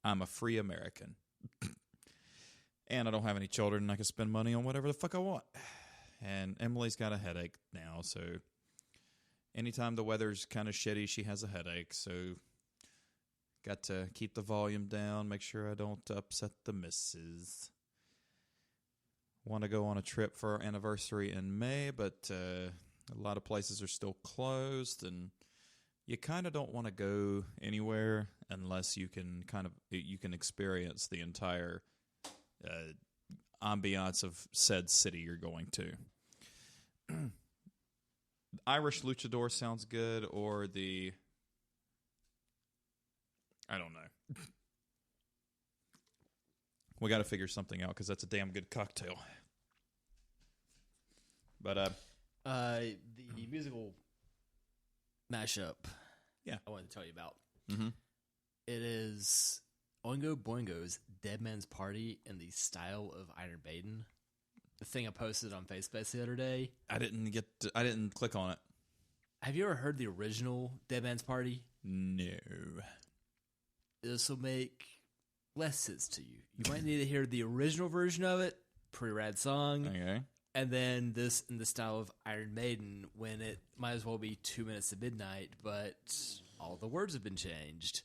I'm a free American. And I don't have any children, and I can spend money on whatever the fuck I want. And Emily's got a headache now, so anytime the weather's kind of shitty, she has a headache, so got to keep the volume down, make sure I don't upset the missus. Want to go on a trip for our anniversary in May, but a lot of places are still closed, and you kind of don't want to go anywhere unless you can experience the entire ambiance of said city you're going to. Irish luchador sounds good, or I don't know. We got to figure something out because that's a damn good cocktail. But the musical mashup. Yeah, I wanted to tell you about. Mm-hmm. It is Oingo Boingo's Dead Man's Party in the style of Iron Maiden. The thing I posted on Facebook the other day. I didn't click on it. Have you ever heard the original Dead Man's Party? No. This will make less sense to you. You might need to hear the original version of it. Pretty rad song. Okay. And then this in the style of Iron Maiden, when it might as well be 2 minutes to midnight, but all the words have been changed.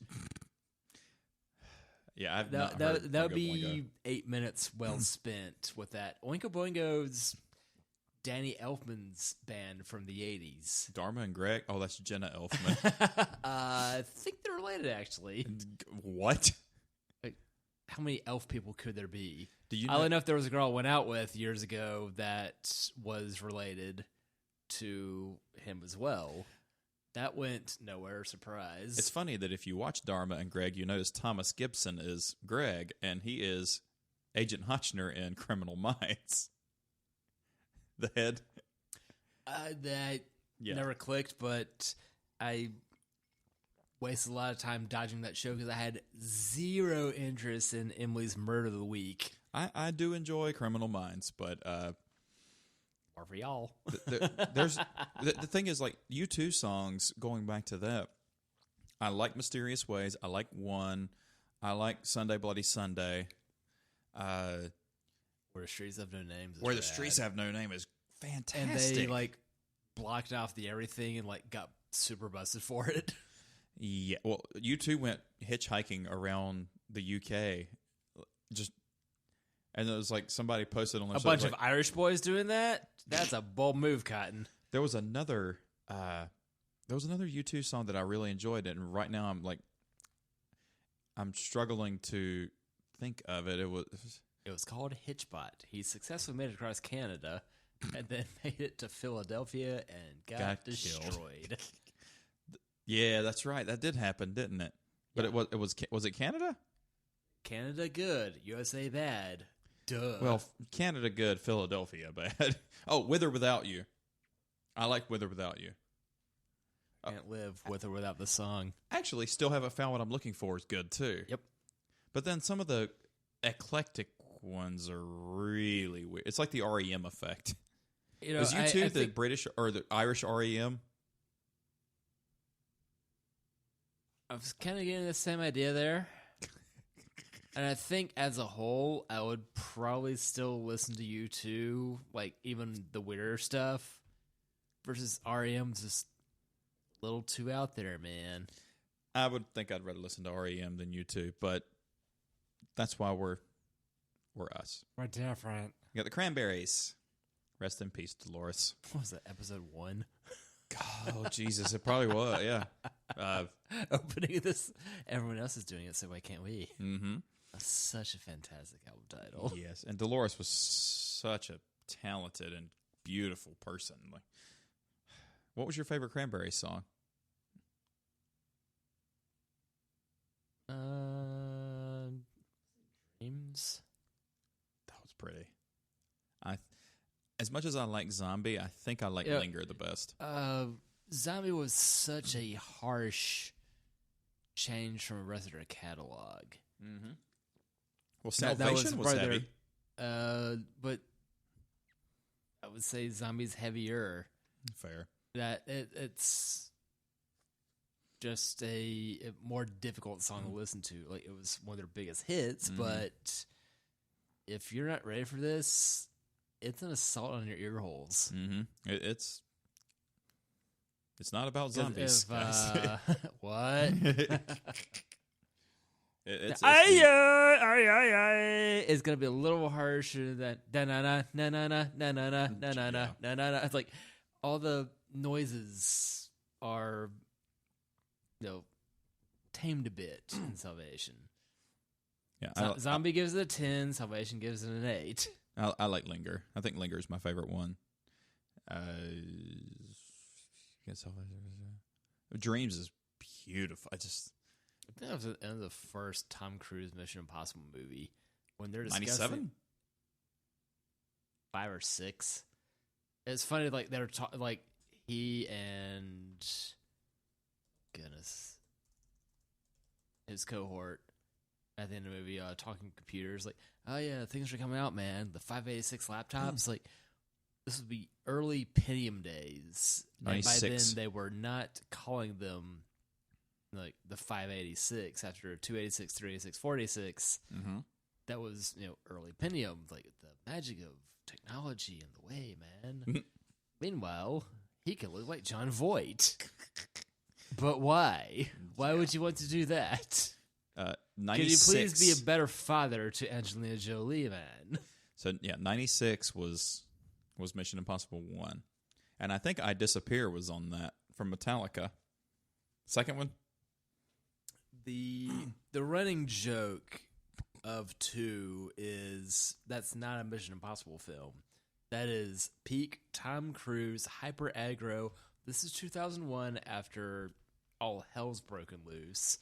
Yeah, I've not heard that would Oingo be Boingo. 8 minutes well spent with that. Oingo Boingo's Danny Elfman's band from the 80s. Dharma and Greg? Oh, that's Jenna Elfman. I think they're related, actually. What? How many elf people could there be? Do you I only know if there was a girl I went out with years ago that was related to him as well. That went nowhere, surprise. It's funny that if you watch Dharma and Greg, you notice Thomas Gibson is Greg, and he is Agent Hotchner in Criminal Minds. The head. That never clicked, but I wasted a lot of time dodging that show because I had zero interest in Emily's Murder of the Week. I do enjoy Criminal Minds, but Or for y'all. the thing is, like, U2 songs, going back to that, I like Mysterious Ways. I like One. I like Sunday Bloody Sunday. Where the Streets Have No Names is Where the rad. Streets Have No Name is fantastic. And they, like, blocked off the everything and, like, got super busted for it. Yeah, well, U2 went hitchhiking around the UK, and it was like somebody posted on their A bunch of Irish boys doing that? That's a bold move, Cotton. There was another U2 song that I really enjoyed, and right now I'm struggling to think of it. It was called Hitchbot. He successfully made it across Canada and then made it to Philadelphia and got destroyed. Yeah, that's right. That did happen, didn't it? But Yeah. Was it Canada? Canada good, USA bad. Duh. Well, Canada good, Philadelphia bad. Oh, With or Without You. I like With or Without You. Can't live with or without the song. Actually, Still Haven't Found What I'm Looking For is good too. Yep. But then some of the eclectic ones are really weird. It's like the REM effect. You know, Was U2 the British or the Irish REM? I was kind of getting the same idea there. And I think as a whole, I would probably still listen to U2, like even the weirder stuff, versus REM's just a little too out there, man. I would think I'd rather listen to REM than U2, but that's why we're us. We're different. You got the Cranberries. Rest in peace, Dolores. What was that, episode 1? Oh, Jesus, it probably was, yeah. Opening this, everyone else is doing it, so why can't we? Mm-hmm. That's such a fantastic album title. Yes, and Dolores was such a talented and beautiful person. Like, what was your favorite Cranberries song? Dreams. That was pretty. As much as I like Zombie, I think I like Linger the best. Zombie was such a harsh change from the rest of their catalog. Mm-hmm. Well, Salvation was heavy. But I would say Zombie's heavier. Fair. That it's just a more difficult song to listen to. Like, it was one of their biggest hits, but if you're not ready for this, it's an assault on your ear holes. Mm-hmm. It's not about zombies, guys. What? It's gonna be a little harsher than na na na na na na na na na na na na na. It's like all the noises are, tamed a bit in Salvation. Yeah, Zombie gives it a 10. Salvation gives it an 8. I like Linger. I think Linger is my favorite one. Dreams is beautiful. I think that was the end of the first Tom Cruise Mission Impossible movie when they're discussing 97? 5 or 6. It's funny, like they're like he and his cohort at the end of the movie talking computers, like, oh yeah, things are coming out, man. The 586 laptops, like, this would be early Pentium days. And by then, they were not calling them like the 586 after 286, 386, 486. Mm-hmm. That was, early Pentium, like the magic of technology and the way, man. Meanwhile, he could look like John Voight. But why? Why would you want to do that? 96. Could you please be a better father to Angelina Jolie, man? So, 96 was Mission Impossible 1. And I think I Disappear was on that from Metallica. Second one? The running joke of 2 is that's not a Mission Impossible film. That is peak Tom Cruise, hyper aggro. This is 2001 after all hell's broken loose.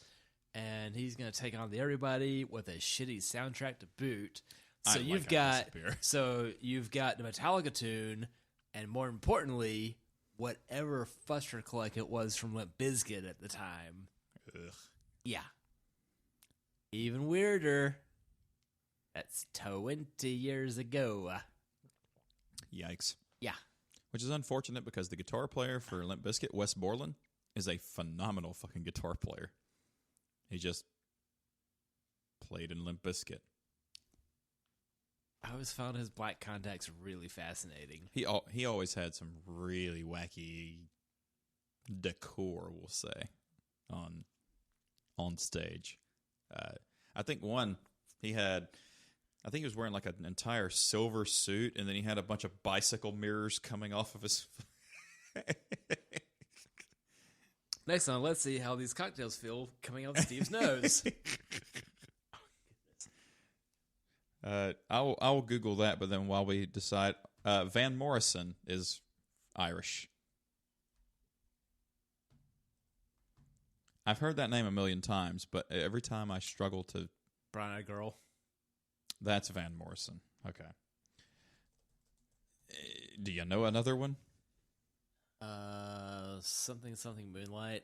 And he's going to take on everybody with a shitty soundtrack to boot. So you've got the Metallica tune, and more importantly, whatever Fuster Cluck it was from Limp Bizkit at the time. Ugh. Yeah. Even weirder. That's 20 years ago. Yikes. Yeah. Which is unfortunate because the guitar player for Limp Bizkit, Wes Borland, is a phenomenal fucking guitar player. He just played in Limp Bizkit. I always found his black contacts really fascinating. He always had some really wacky decor, we'll say, on stage. I think he was wearing like an entire silver suit, and then he had a bunch of bicycle mirrors coming off of his. Next time, let's see how these cocktails feel coming out of Steve's nose. I will Google that, but then while we decide, Van Morrison is Irish. I've heard that name a million times, but every time I struggle to... Brown-eyed girl. That's Van Morrison. Okay. Do you know another one? Something Moonlight.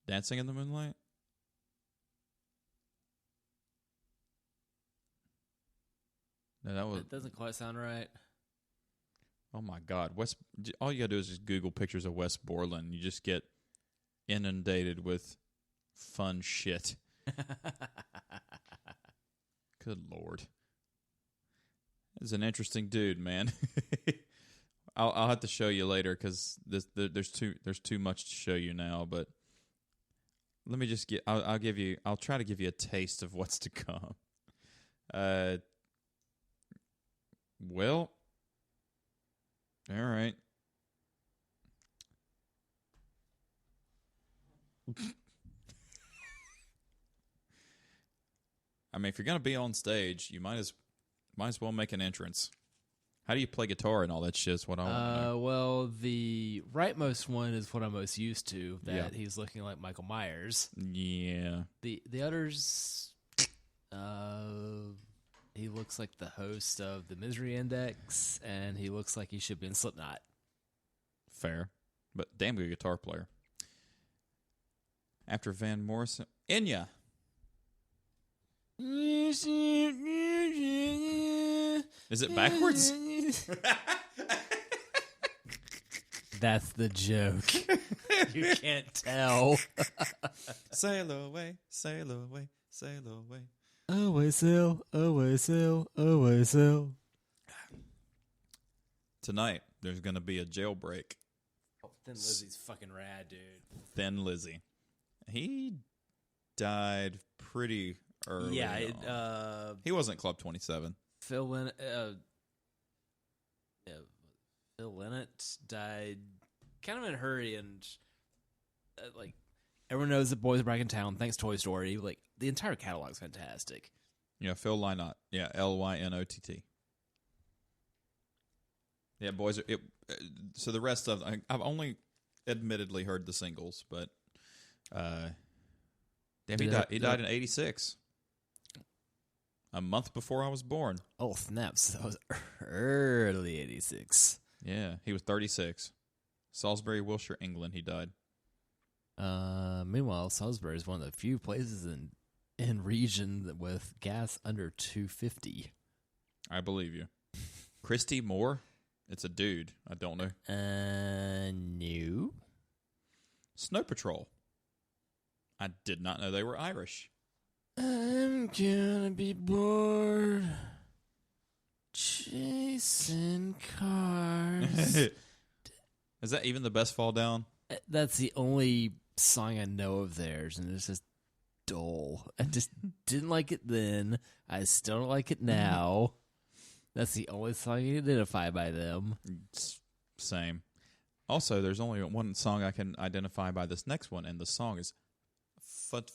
Dancing in the Moonlight? No, It doesn't quite sound right. Oh my God. All you gotta do is just Google pictures of Wes Borland. You just get inundated with fun shit. Good Lord. He's an interesting dude, man. I'll have to show you later because there's too much to show you now. But let me just I'll try to give you a taste of what's to come. Well, All right. I mean, if you're going to be on stage, you might as well make an entrance. How do you play guitar and all that shit is what I want to know. Well, the rightmost one is what I'm most used to, that Yeah. he's looking like Michael Myers. Yeah. The others, he looks like the host of the Misery Index, and he looks like he should be in Slipknot. Fair. But damn good guitar player. After Van Morrison. Enya. Is it backwards? That's the joke. You can't tell. Sail away, sail away, sail away. Away sail, away sail, away sail. Tonight, there's going to be a jailbreak. Oh, Thin Lizzy's fucking rad, dude. Thin Lizzy. He died pretty early. Yeah, he wasn't Club 27. Phil Lynott died kind of in a hurry, and like everyone knows that Boys Are Back in Town. Thanks, Toy Story. Like the entire catalog's fantastic. Yeah, Phil Lynott. Yeah, Lynott. Yeah, boys. So the rest of I've only admittedly heard the singles, but damn, he died in '86, a month before I was born. Oh snaps! That was early '86. Yeah, he was 36. Salisbury, Wiltshire, England. He died. Meanwhile, Salisbury is one of the few places in region with gas under 250. I believe you. Christy Moore. It's a dude. I don't know. No. Snow Patrol. I did not know they were Irish. I'm gonna be bored chasing cars. Is that even the best fall down? That's the only song I know of theirs, and it's just dull. I just didn't like it then. I still don't like it now. That's the only song I can identify by them. Same. Also, there's only one song I can identify by this next one, and the song is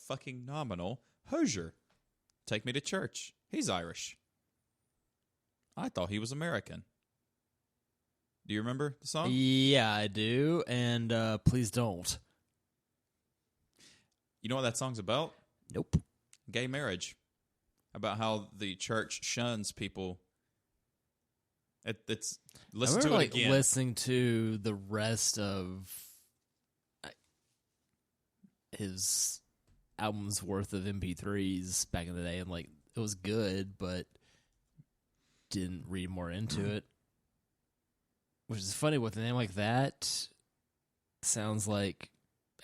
fucking nominal. Hozier. Take Me to Church. He's Irish. I thought he was American. Do you remember the song? Yeah, I do, and please don't. You know what that song's about? Nope. Gay marriage. About how the church shuns people. It's listen to it again. Listening to the rest of his album's worth of MP3s back in the day, and like it was good, but didn't read more into it. Which is funny, with a name like that, sounds like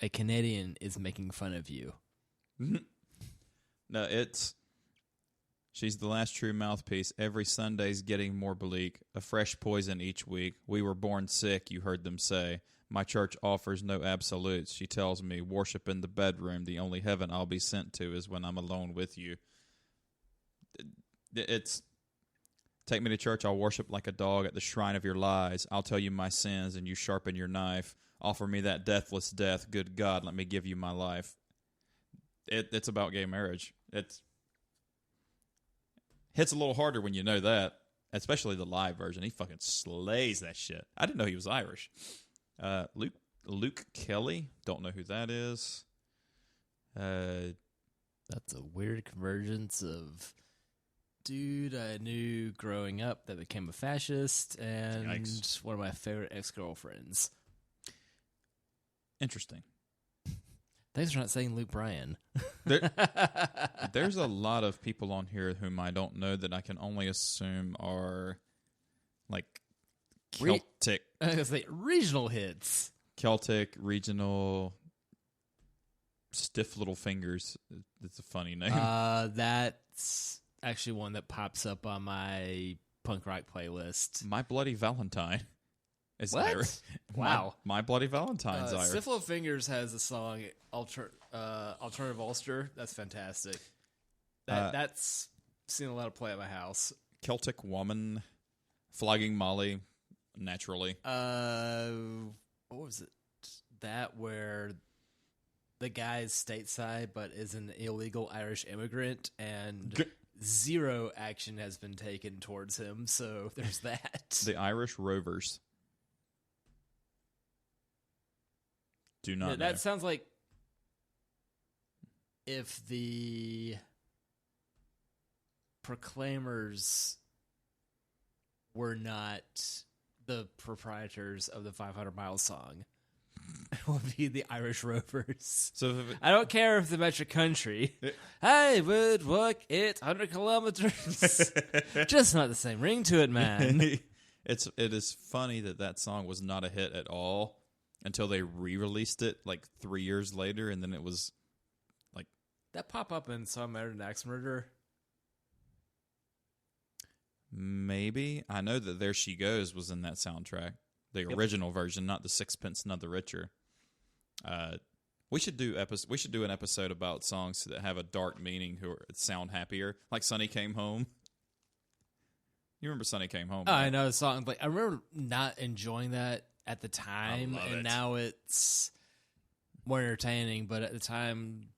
a Canadian is making fun of you. No, she's the last true mouthpiece. Every Sunday's getting more bleak. A fresh poison each week. We were born sick, you heard them say. My church offers no absolutes. She tells me, worship in the bedroom. The only heaven I'll be sent to is when I'm alone with you. It's... Take me to church, I'll worship like a dog at the shrine of your lies. I'll tell you my sins, and you sharpen your knife. Offer me that deathless death. Good God, let me give you my life. It's about gay marriage. It hits a little harder when you know that, especially the live version. He fucking slays that shit. I didn't know he was Irish. Luke Kelly, don't know who that is. That's a weird convergence of dude I knew growing up that became a fascist, and Yikes. one of my favorite ex-girlfriends. Interesting. Thanks for not saying Luke Bryan. There's a lot of people on here whom I don't know that I can only assume are like Celtic. I was gonna say regional hits. Celtic, regional, stiff little fingers. It's a funny name. That's actually one that pops up on my punk rock playlist. My Bloody Valentine is What? Irish. Wow. My Bloody Valentine's Irish. Stiff Little Fingers has a song, Alternative Ulster. That's fantastic. That's seen a lot of play at my house. Celtic Woman, Flogging Molly. naturally. What was it? That where the guy's stateside but is an illegal Irish immigrant and zero action has been taken towards him, so there's that. The Irish Rovers. Do not know. That sounds like if the Proclaimers were not the proprietors of the 500 Mile song. It would be the Irish Rovers. So I don't care if the metric country. I would walk 800 kilometers. Just not the same ring to it, man. It is funny that song was not a hit at all until they re-released it like 3 years later, and then it was like that pop up in Some Married an Axe Murder. Maybe. I know that There She Goes was in that soundtrack. The original version, not the Sixpence None the Richer. We should do an episode about songs that have a dark meaning who sound happier, like Sonny Came Home. You remember Sonny Came Home? Oh, right? I know the song. Like I remember not enjoying that at the time, and now it's more entertaining. But at the time,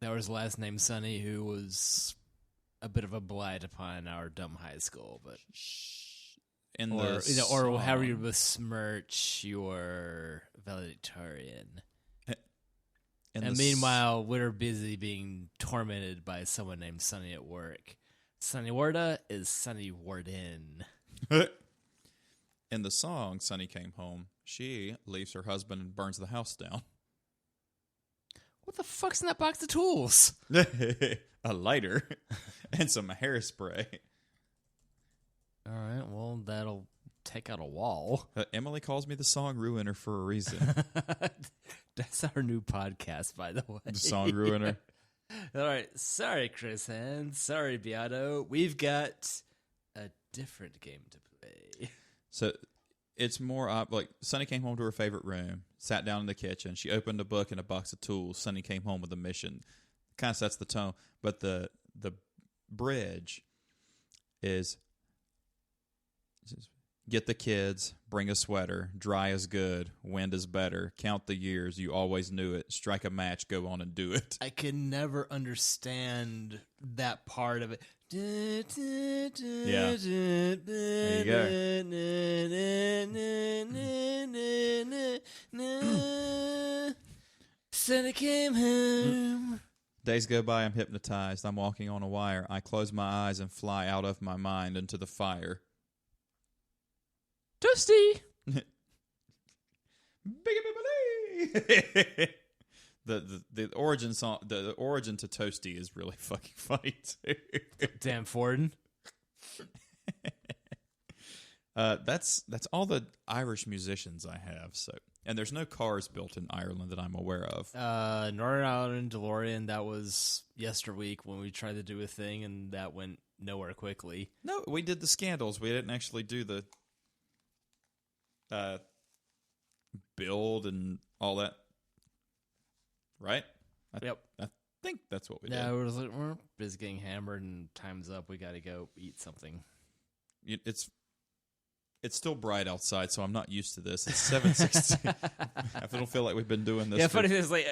there was a last name Sonny who was a bit of a blight upon our dumb high school, but or however you besmirch your valedictorian. And meanwhile, we're busy being tormented by someone named Sonny at work. Sonny Warda is Sonny Warden. In the song "Sonny Came Home," she leaves her husband and burns the house down. What the fuck's in that box of tools? A lighter and some hairspray. All right, well, that'll take out a wall. Emily calls me the song ruiner for a reason. That's our new podcast, by the way. The song ruiner. All right, sorry, Chris Hand. Sorry, Beato. We've got a different game to play. So it's more like Sonny came home to her favorite room, sat down in the kitchen. She opened a book and a box of tools. Sonny came home with a mission. Kind of sets the tone. But the bridge is get the kids, bring a sweater, dry is good, wind is better, count the years, you always knew it, strike a match, go on and do it. I can never understand that part of it. Yeah. There you go. Sonny came home. Days go by, I'm hypnotized, I'm walking on a wire, I close my eyes and fly out of my mind into the fire. Toasty. The origin song, the origin to Toasty is really fucking funny too. Damn Forden. That's all the Irish musicians I have. So, and there's no cars built in Ireland that I'm aware of. Northern Ireland DeLorean. That was yesterweek when we tried to do a thing, and that went nowhere quickly. No, we did the Scandals. We didn't actually do the build and all that, right? Yep. I think that's what we did. Yeah, we're busy getting hammered and time's up. We got to go eat something. It's still bright outside, so I'm not used to this. It's 7:16. I don't feel like we've been doing this. Yeah, funny thing is, like,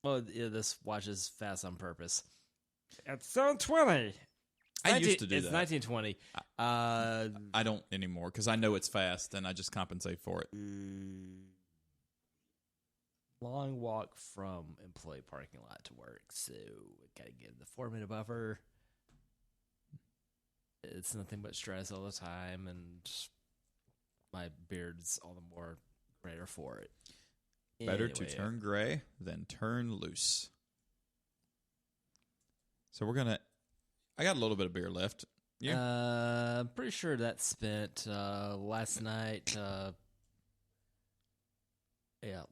well, yeah, this watch is fast on purpose. It's 7:20. I used to do it's that. 1920. I don't anymore because I know it's fast and I just compensate for it. Long walk from employee parking lot to work, so gotta give the 4-minute buffer. It's nothing but stress all the time, and my beard's all the more greater for it. Better to turn gray than turn loose. So I got a little bit of beer left. Yeah. I'm pretty sure that's spent last night.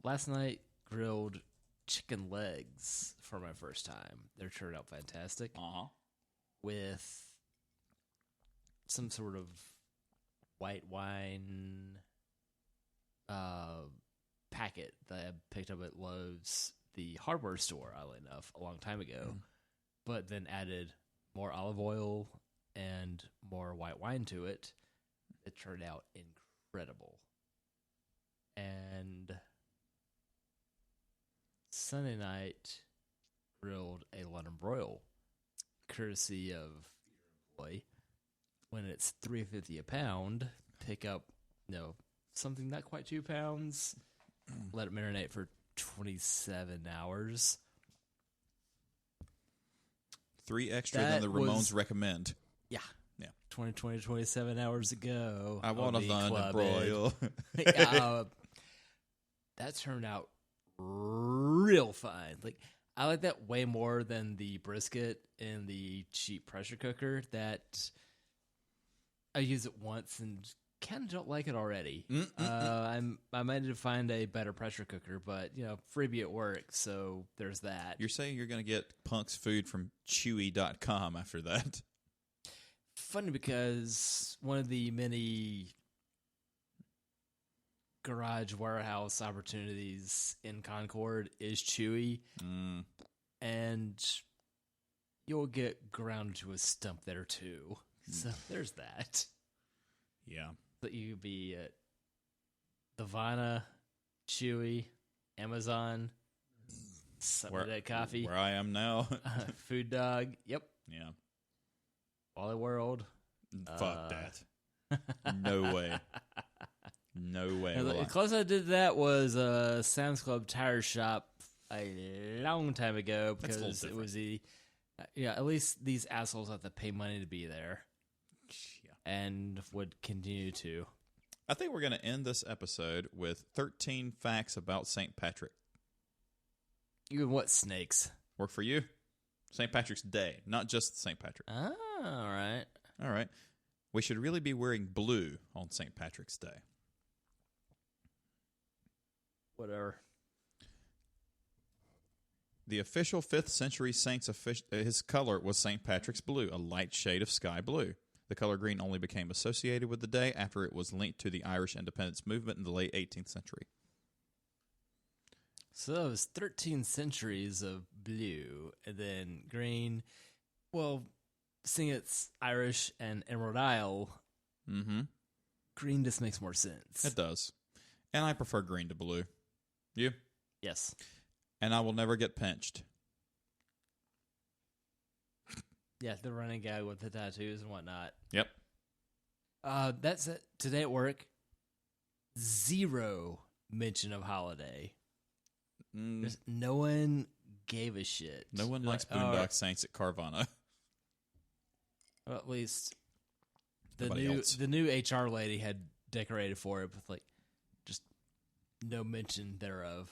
Last night grilled chicken legs for my first time. They turned out fantastic. With some sort of white wine packet that I picked up at Lowe's, the hardware store, oddly enough, a long time ago, but then added more olive oil and more white wine to it, It turned out incredible. And Sunday night grilled a London broil, courtesy of your employee. When it's $3.50 a pound, pick up something not quite 2 pounds. Let it marinate for 27 hours. 3 extra than the Ramones recommend. Yeah. Yeah. 27 hours ago. I want a London broil. That turned out real fine. Like, I like that way more than the brisket in the cheap pressure cooker that I used it once and kind of don't like it already. I might need to find a better pressure cooker, but freebie at work, so there's that. You're saying you're going to get Punk's food from Chewy.com after that? Funny because one of the many garage warehouse opportunities in Concord is Chewy, and you'll get ground to a stump there too. So there's that. Yeah. But you could be at the Vina, Chewy, Amazon, Sunday Coffee. Where I am now. Food Dog. Yep. Yeah. Wally World. Fuck that. No way. No way. The closest I did that was Sam's Club Tire Shop a long time ago because it was at least these assholes have to pay money to be there. Yeah. And would continue to. I think we're going to end this episode with 13 facts about St. Patrick. Even what snakes? Work for you? St. Patrick's Day, not just St. Patrick. Ah, all right. All right. We should really be wearing blue on St. Patrick's Day. Whatever. The official 5th century saint's his color was St. Patrick's blue, a light shade of sky blue. The color green only became associated with the day after it was linked to the Irish independence movement in the late 18th century. So that was 13 centuries of blue, and then green. Well, seeing it's Irish and Emerald Isle, green just makes more sense. It does. And I prefer green to blue. You? Yes. And I will never get pinched. Yeah, the running guy with the tattoos and whatnot. Yep. That's it. Today at work, 0 mention of holiday. No one gave a shit. No one likes Boondock Saints at Carvana. Well, at least the new HR lady had decorated for it with just no mention thereof.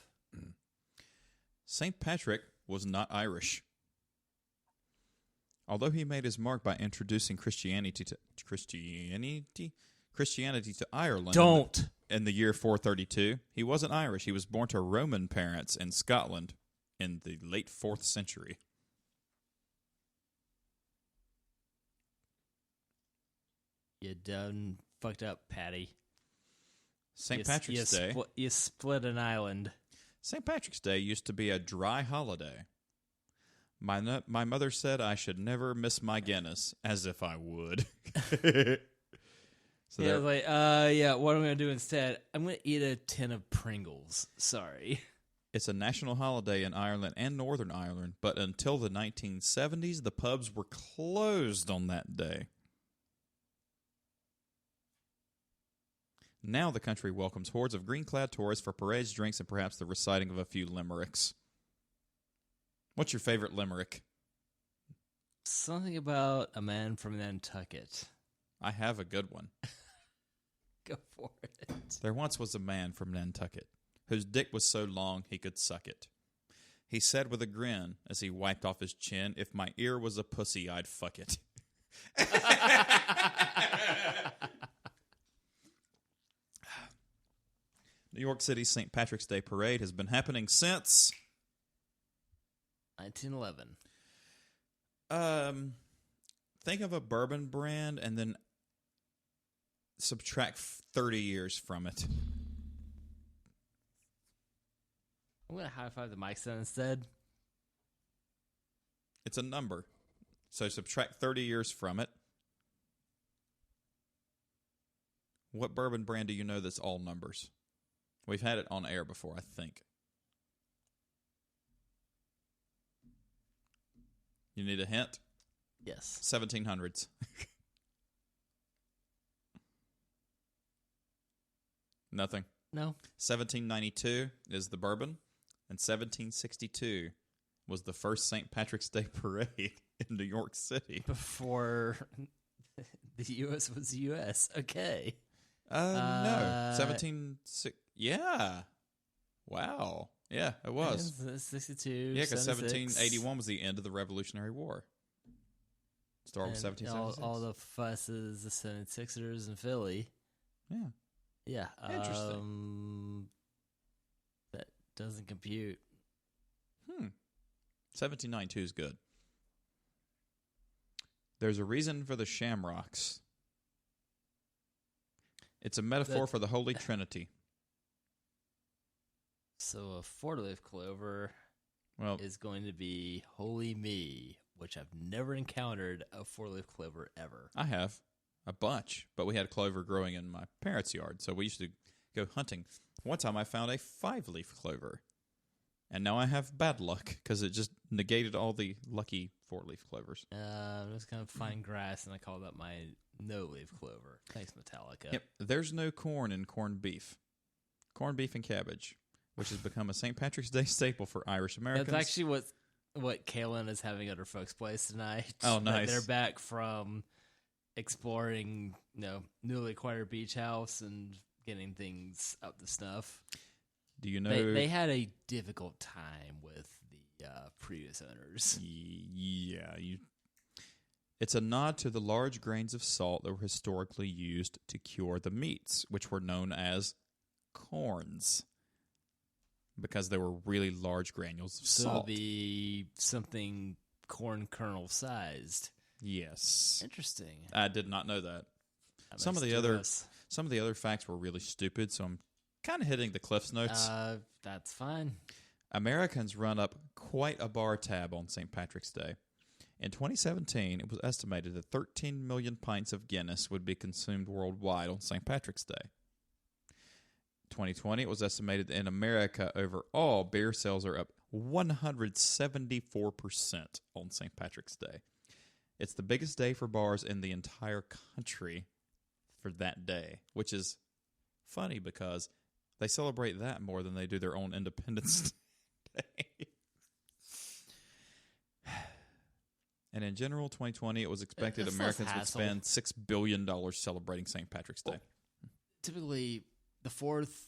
St. Patrick was not Irish. Although he made his mark by introducing Christianity to Ireland in the year 432, he wasn't Irish. He was born to Roman parents in Scotland in the late 4th century. You done fucked up, Patty. St. Patrick's Day. You split an island. St. Patrick's Day used to be a dry holiday. My mother said I should never miss my Guinness, as if I would. What am I going to do instead? I'm going to eat a tin of Pringles. Sorry. It's a national holiday in Ireland and Northern Ireland, but until the 1970s, the pubs were closed on that day. Now the country welcomes hordes of green-clad tourists for parades, drinks, and perhaps the reciting of a few limericks. What's your favorite limerick? Something about a man from Nantucket. I have a good one. Go for it. There once was a man from Nantucket whose dick was so long he could suck it. He said with a grin as he wiped off his chin, "If my ear was a pussy, I'd fuck it." New York City's St. Patrick's Day Parade has been happening since 1911. Think of a bourbon brand and then subtract 30 years from it. I'm going to high-five the mic then instead. It's a number. So subtract 30 years from it. What bourbon brand do you know that's all numbers? We've had it on air before, I think. You need a hint? Yes. 1700s. Nothing. No. 1792 is the bourbon, and 1762 was the first St. Patrick's Day parade in New York City. Before the U.S. was U.S. Okay. No. 17... Yeah. Wow. Yeah, it was. 62. Yeah, because 76. 1781 was the end of the Revolutionary War. Started with 1776. All the fusses, the 76ers in Philly. Yeah. Yeah. Interesting. That doesn't compute. 1792 is good. There's a reason for the shamrocks. It's a metaphor for the Holy Trinity. So a four-leaf clover is going to be Holy Me, which I've never encountered a four-leaf clover ever. I have a bunch, but we had clover growing in my parents' yard, so we used to go hunting. One time I found a five-leaf clover, and now I have bad luck because it just negated all the lucky four-leaf clovers. I'm just going to find grass, and I call that my no-leaf clover. Thanks, Metallica. Yep. There's no corn in corned beef. Corned beef and cabbage, which has become a St. Patrick's Day staple for Irish Americans. That's actually what Kaylin is having at her folks' place tonight. Oh, nice. They're back from exploring, newly acquired beach house and getting things up to snuff. Do you know... They had a difficult time with the previous owners. Yeah. It's a nod to the large grains of salt that were historically used to cure the meats, which were known as corns, because they were really large granules of salt. So be something corn kernel sized. Yes. Interesting. I did not know that. Some of the other facts were really stupid, so I'm kind of hitting the Cliff's Notes. That's fine. Americans run up quite a bar tab on St. Patrick's Day. In 2017, it was estimated that 13 million pints of Guinness would be consumed worldwide on St. Patrick's Day. 2020, it was estimated that in America, overall, beer sales are up 174% on St. Patrick's Day. It's the biggest day for bars in the entire country for that day, which is funny because they celebrate that more than they do their own Independence Day. And in general, 2020, it was expected Americans would spend $6 billion celebrating St. Patrick's Day. Well, typically, the 4th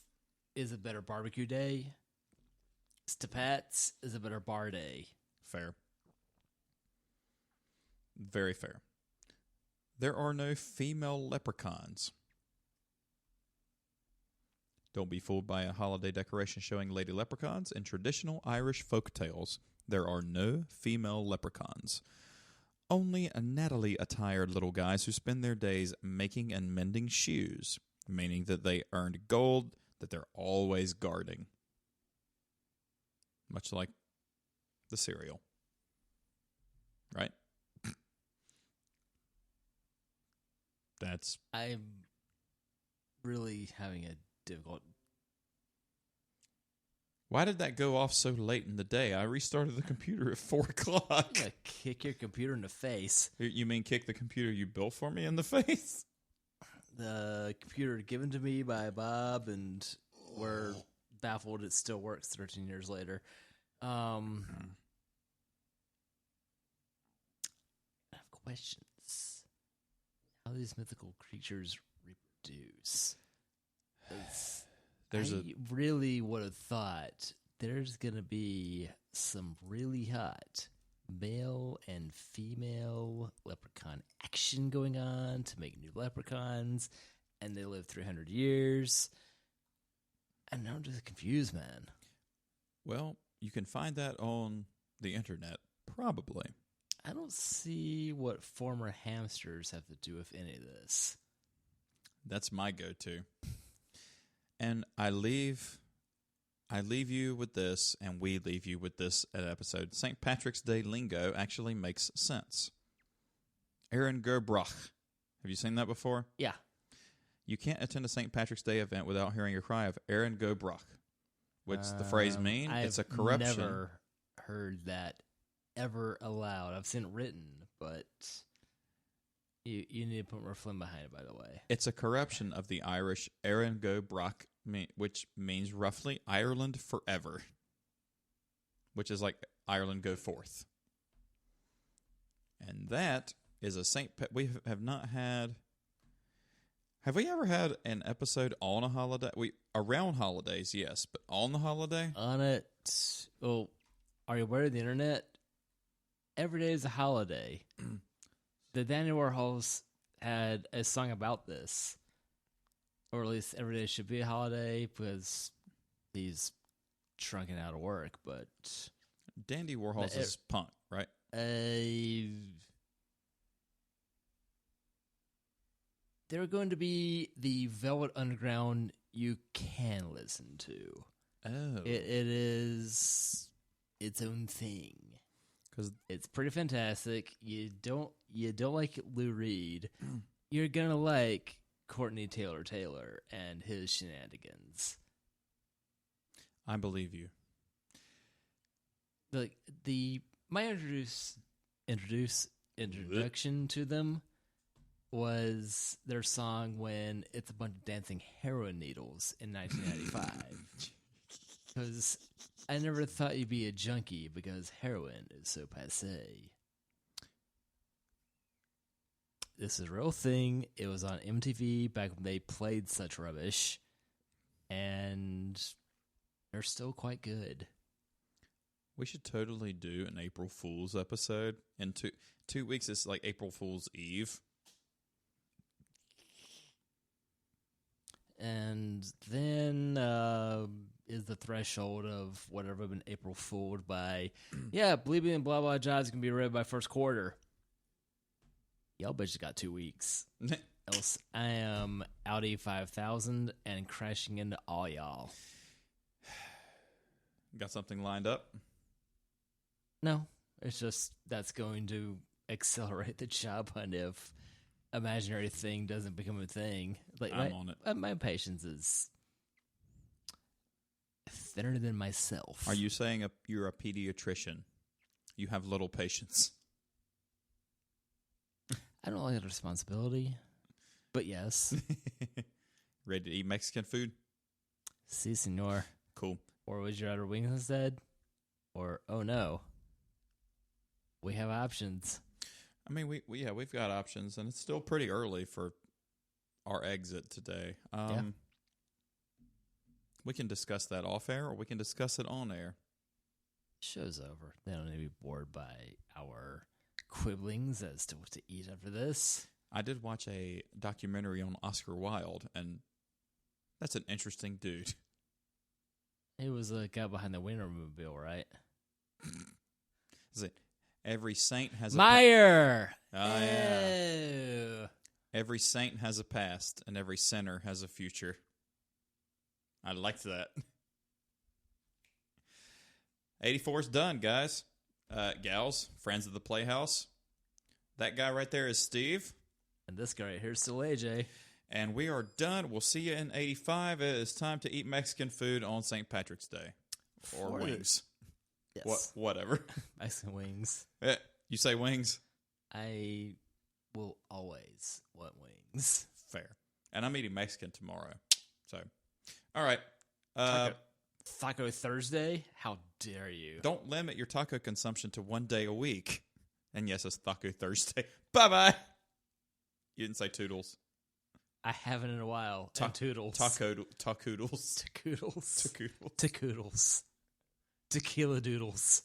is a better barbecue day. Stapats is a better bar day. Fair. Very fair. There are no female leprechauns. Don't be fooled by a holiday decoration showing lady leprechauns. In traditional Irish folk tales, there are no female leprechauns. Only Natalie-attired little guys who spend their days making and mending shoes, meaning that they earned gold that they're always guarding. Much like the cereal. Right? I'm really having a difficult... Why did that go off so late in the day? I restarted the computer at 4 o'clock. I'm going to kick your computer in the face. You mean kick the computer you built for me in the face? The computer given to me by Bob, and we're baffled it still works 13 years later. I have questions. How these mythical creatures reproduce? I really would have thought there's going to be some really hot male and female leprechaun action going on to make new leprechauns, and they live 300 years. And I'm just confused, man. Well, you can find that on the internet, probably. I don't see what former hamsters have to do with any of this. That's my go-to. And I leave you with this, and we leave you with this episode. St. Patrick's Day lingo actually makes sense. Aaron Gerbrach. Have you seen that before? Yeah. You can't attend a St. Patrick's Day event without hearing a cry of Aaron Go Brock. What's the phrase mean? It's a corruption. I've never heard that ever aloud. I've seen it written, but you need to put more phlegm behind it, by the way. It's a corruption of the Irish Aaron Go Brock, which means roughly Ireland forever, which is like Ireland go forth. And that is a we have not had... Have we ever had an episode on a holiday? Around holidays, yes, but on the holiday? On it. Well, are you aware of the internet? Every day is a holiday. The Danny Warhols had a song about this. Or at least every day should be a holiday because he's trunking out of work, but... Dandy Warhols is punk, right? They're going to be the Velvet Underground you can listen to. Oh. It is its own thing. 'Cause it's pretty fantastic. You don't like Lou Reed. You're going to like Courtney Taylor and his shenanigans. I believe you. My introduction to them was their song when it's a bunch of dancing heroin needles in 1995. Because I never thought you'd be a junkie because heroin is so passé. This is a real thing. It was on MTV back when they played such rubbish. And they're still quite good. We should totally do an April Fool's episode. In 2 weeks, it's like April Fool's Eve. And then is the threshold of whatever I've been April Fooled by. Yeah, Bleeping and Blah Blah Jobs can be ready by first quarter. Y'all bitches got 2 weeks. Else I am Audi 5000 and crashing into all y'all. Got something lined up? No, it's just that's going to accelerate the job hunt if imaginary thing doesn't become a thing. Like I'm on it. My patience is thinner than myself. Are you saying you're a pediatrician? You have little patience. I don't like the responsibility, but yes. Ready to eat Mexican food? Si, senor. Cool. Or would you rather wings instead? Or, oh no, we have options. I mean, we've got options, and it's still pretty early for our exit today. Yeah. We can discuss that off air, or we can discuss it on air. Show's over. They don't need to be bored by our quibblings as to what to eat after this. I did watch a documentary on Oscar Wilde, and that's an interesting dude. He was a guy behind the Wienermobile, right? Is it? Every saint has Meyer! Yeah. Every saint has a past, and every sinner has a future. I liked that. 84's done, guys. Gals, friends of the Playhouse. That guy right there is Steve. And this guy right here is still AJ. And we are done. We'll see you in 85. It is time to eat Mexican food on St. Patrick's Day. Or wings. Yes. Whatever. Mexican wings. You say wings? I will always want wings. Fair. And I'm eating Mexican tomorrow. So, all right. Taco Thursday? How dare you? Don't limit your taco consumption to 1 day a week. And yes, it's Taco Thursday. Bye-bye. You didn't say toodles. I haven't in a while. Toodles. Tacoodles. Tacoodles. Tacoodles. Tequila doodles.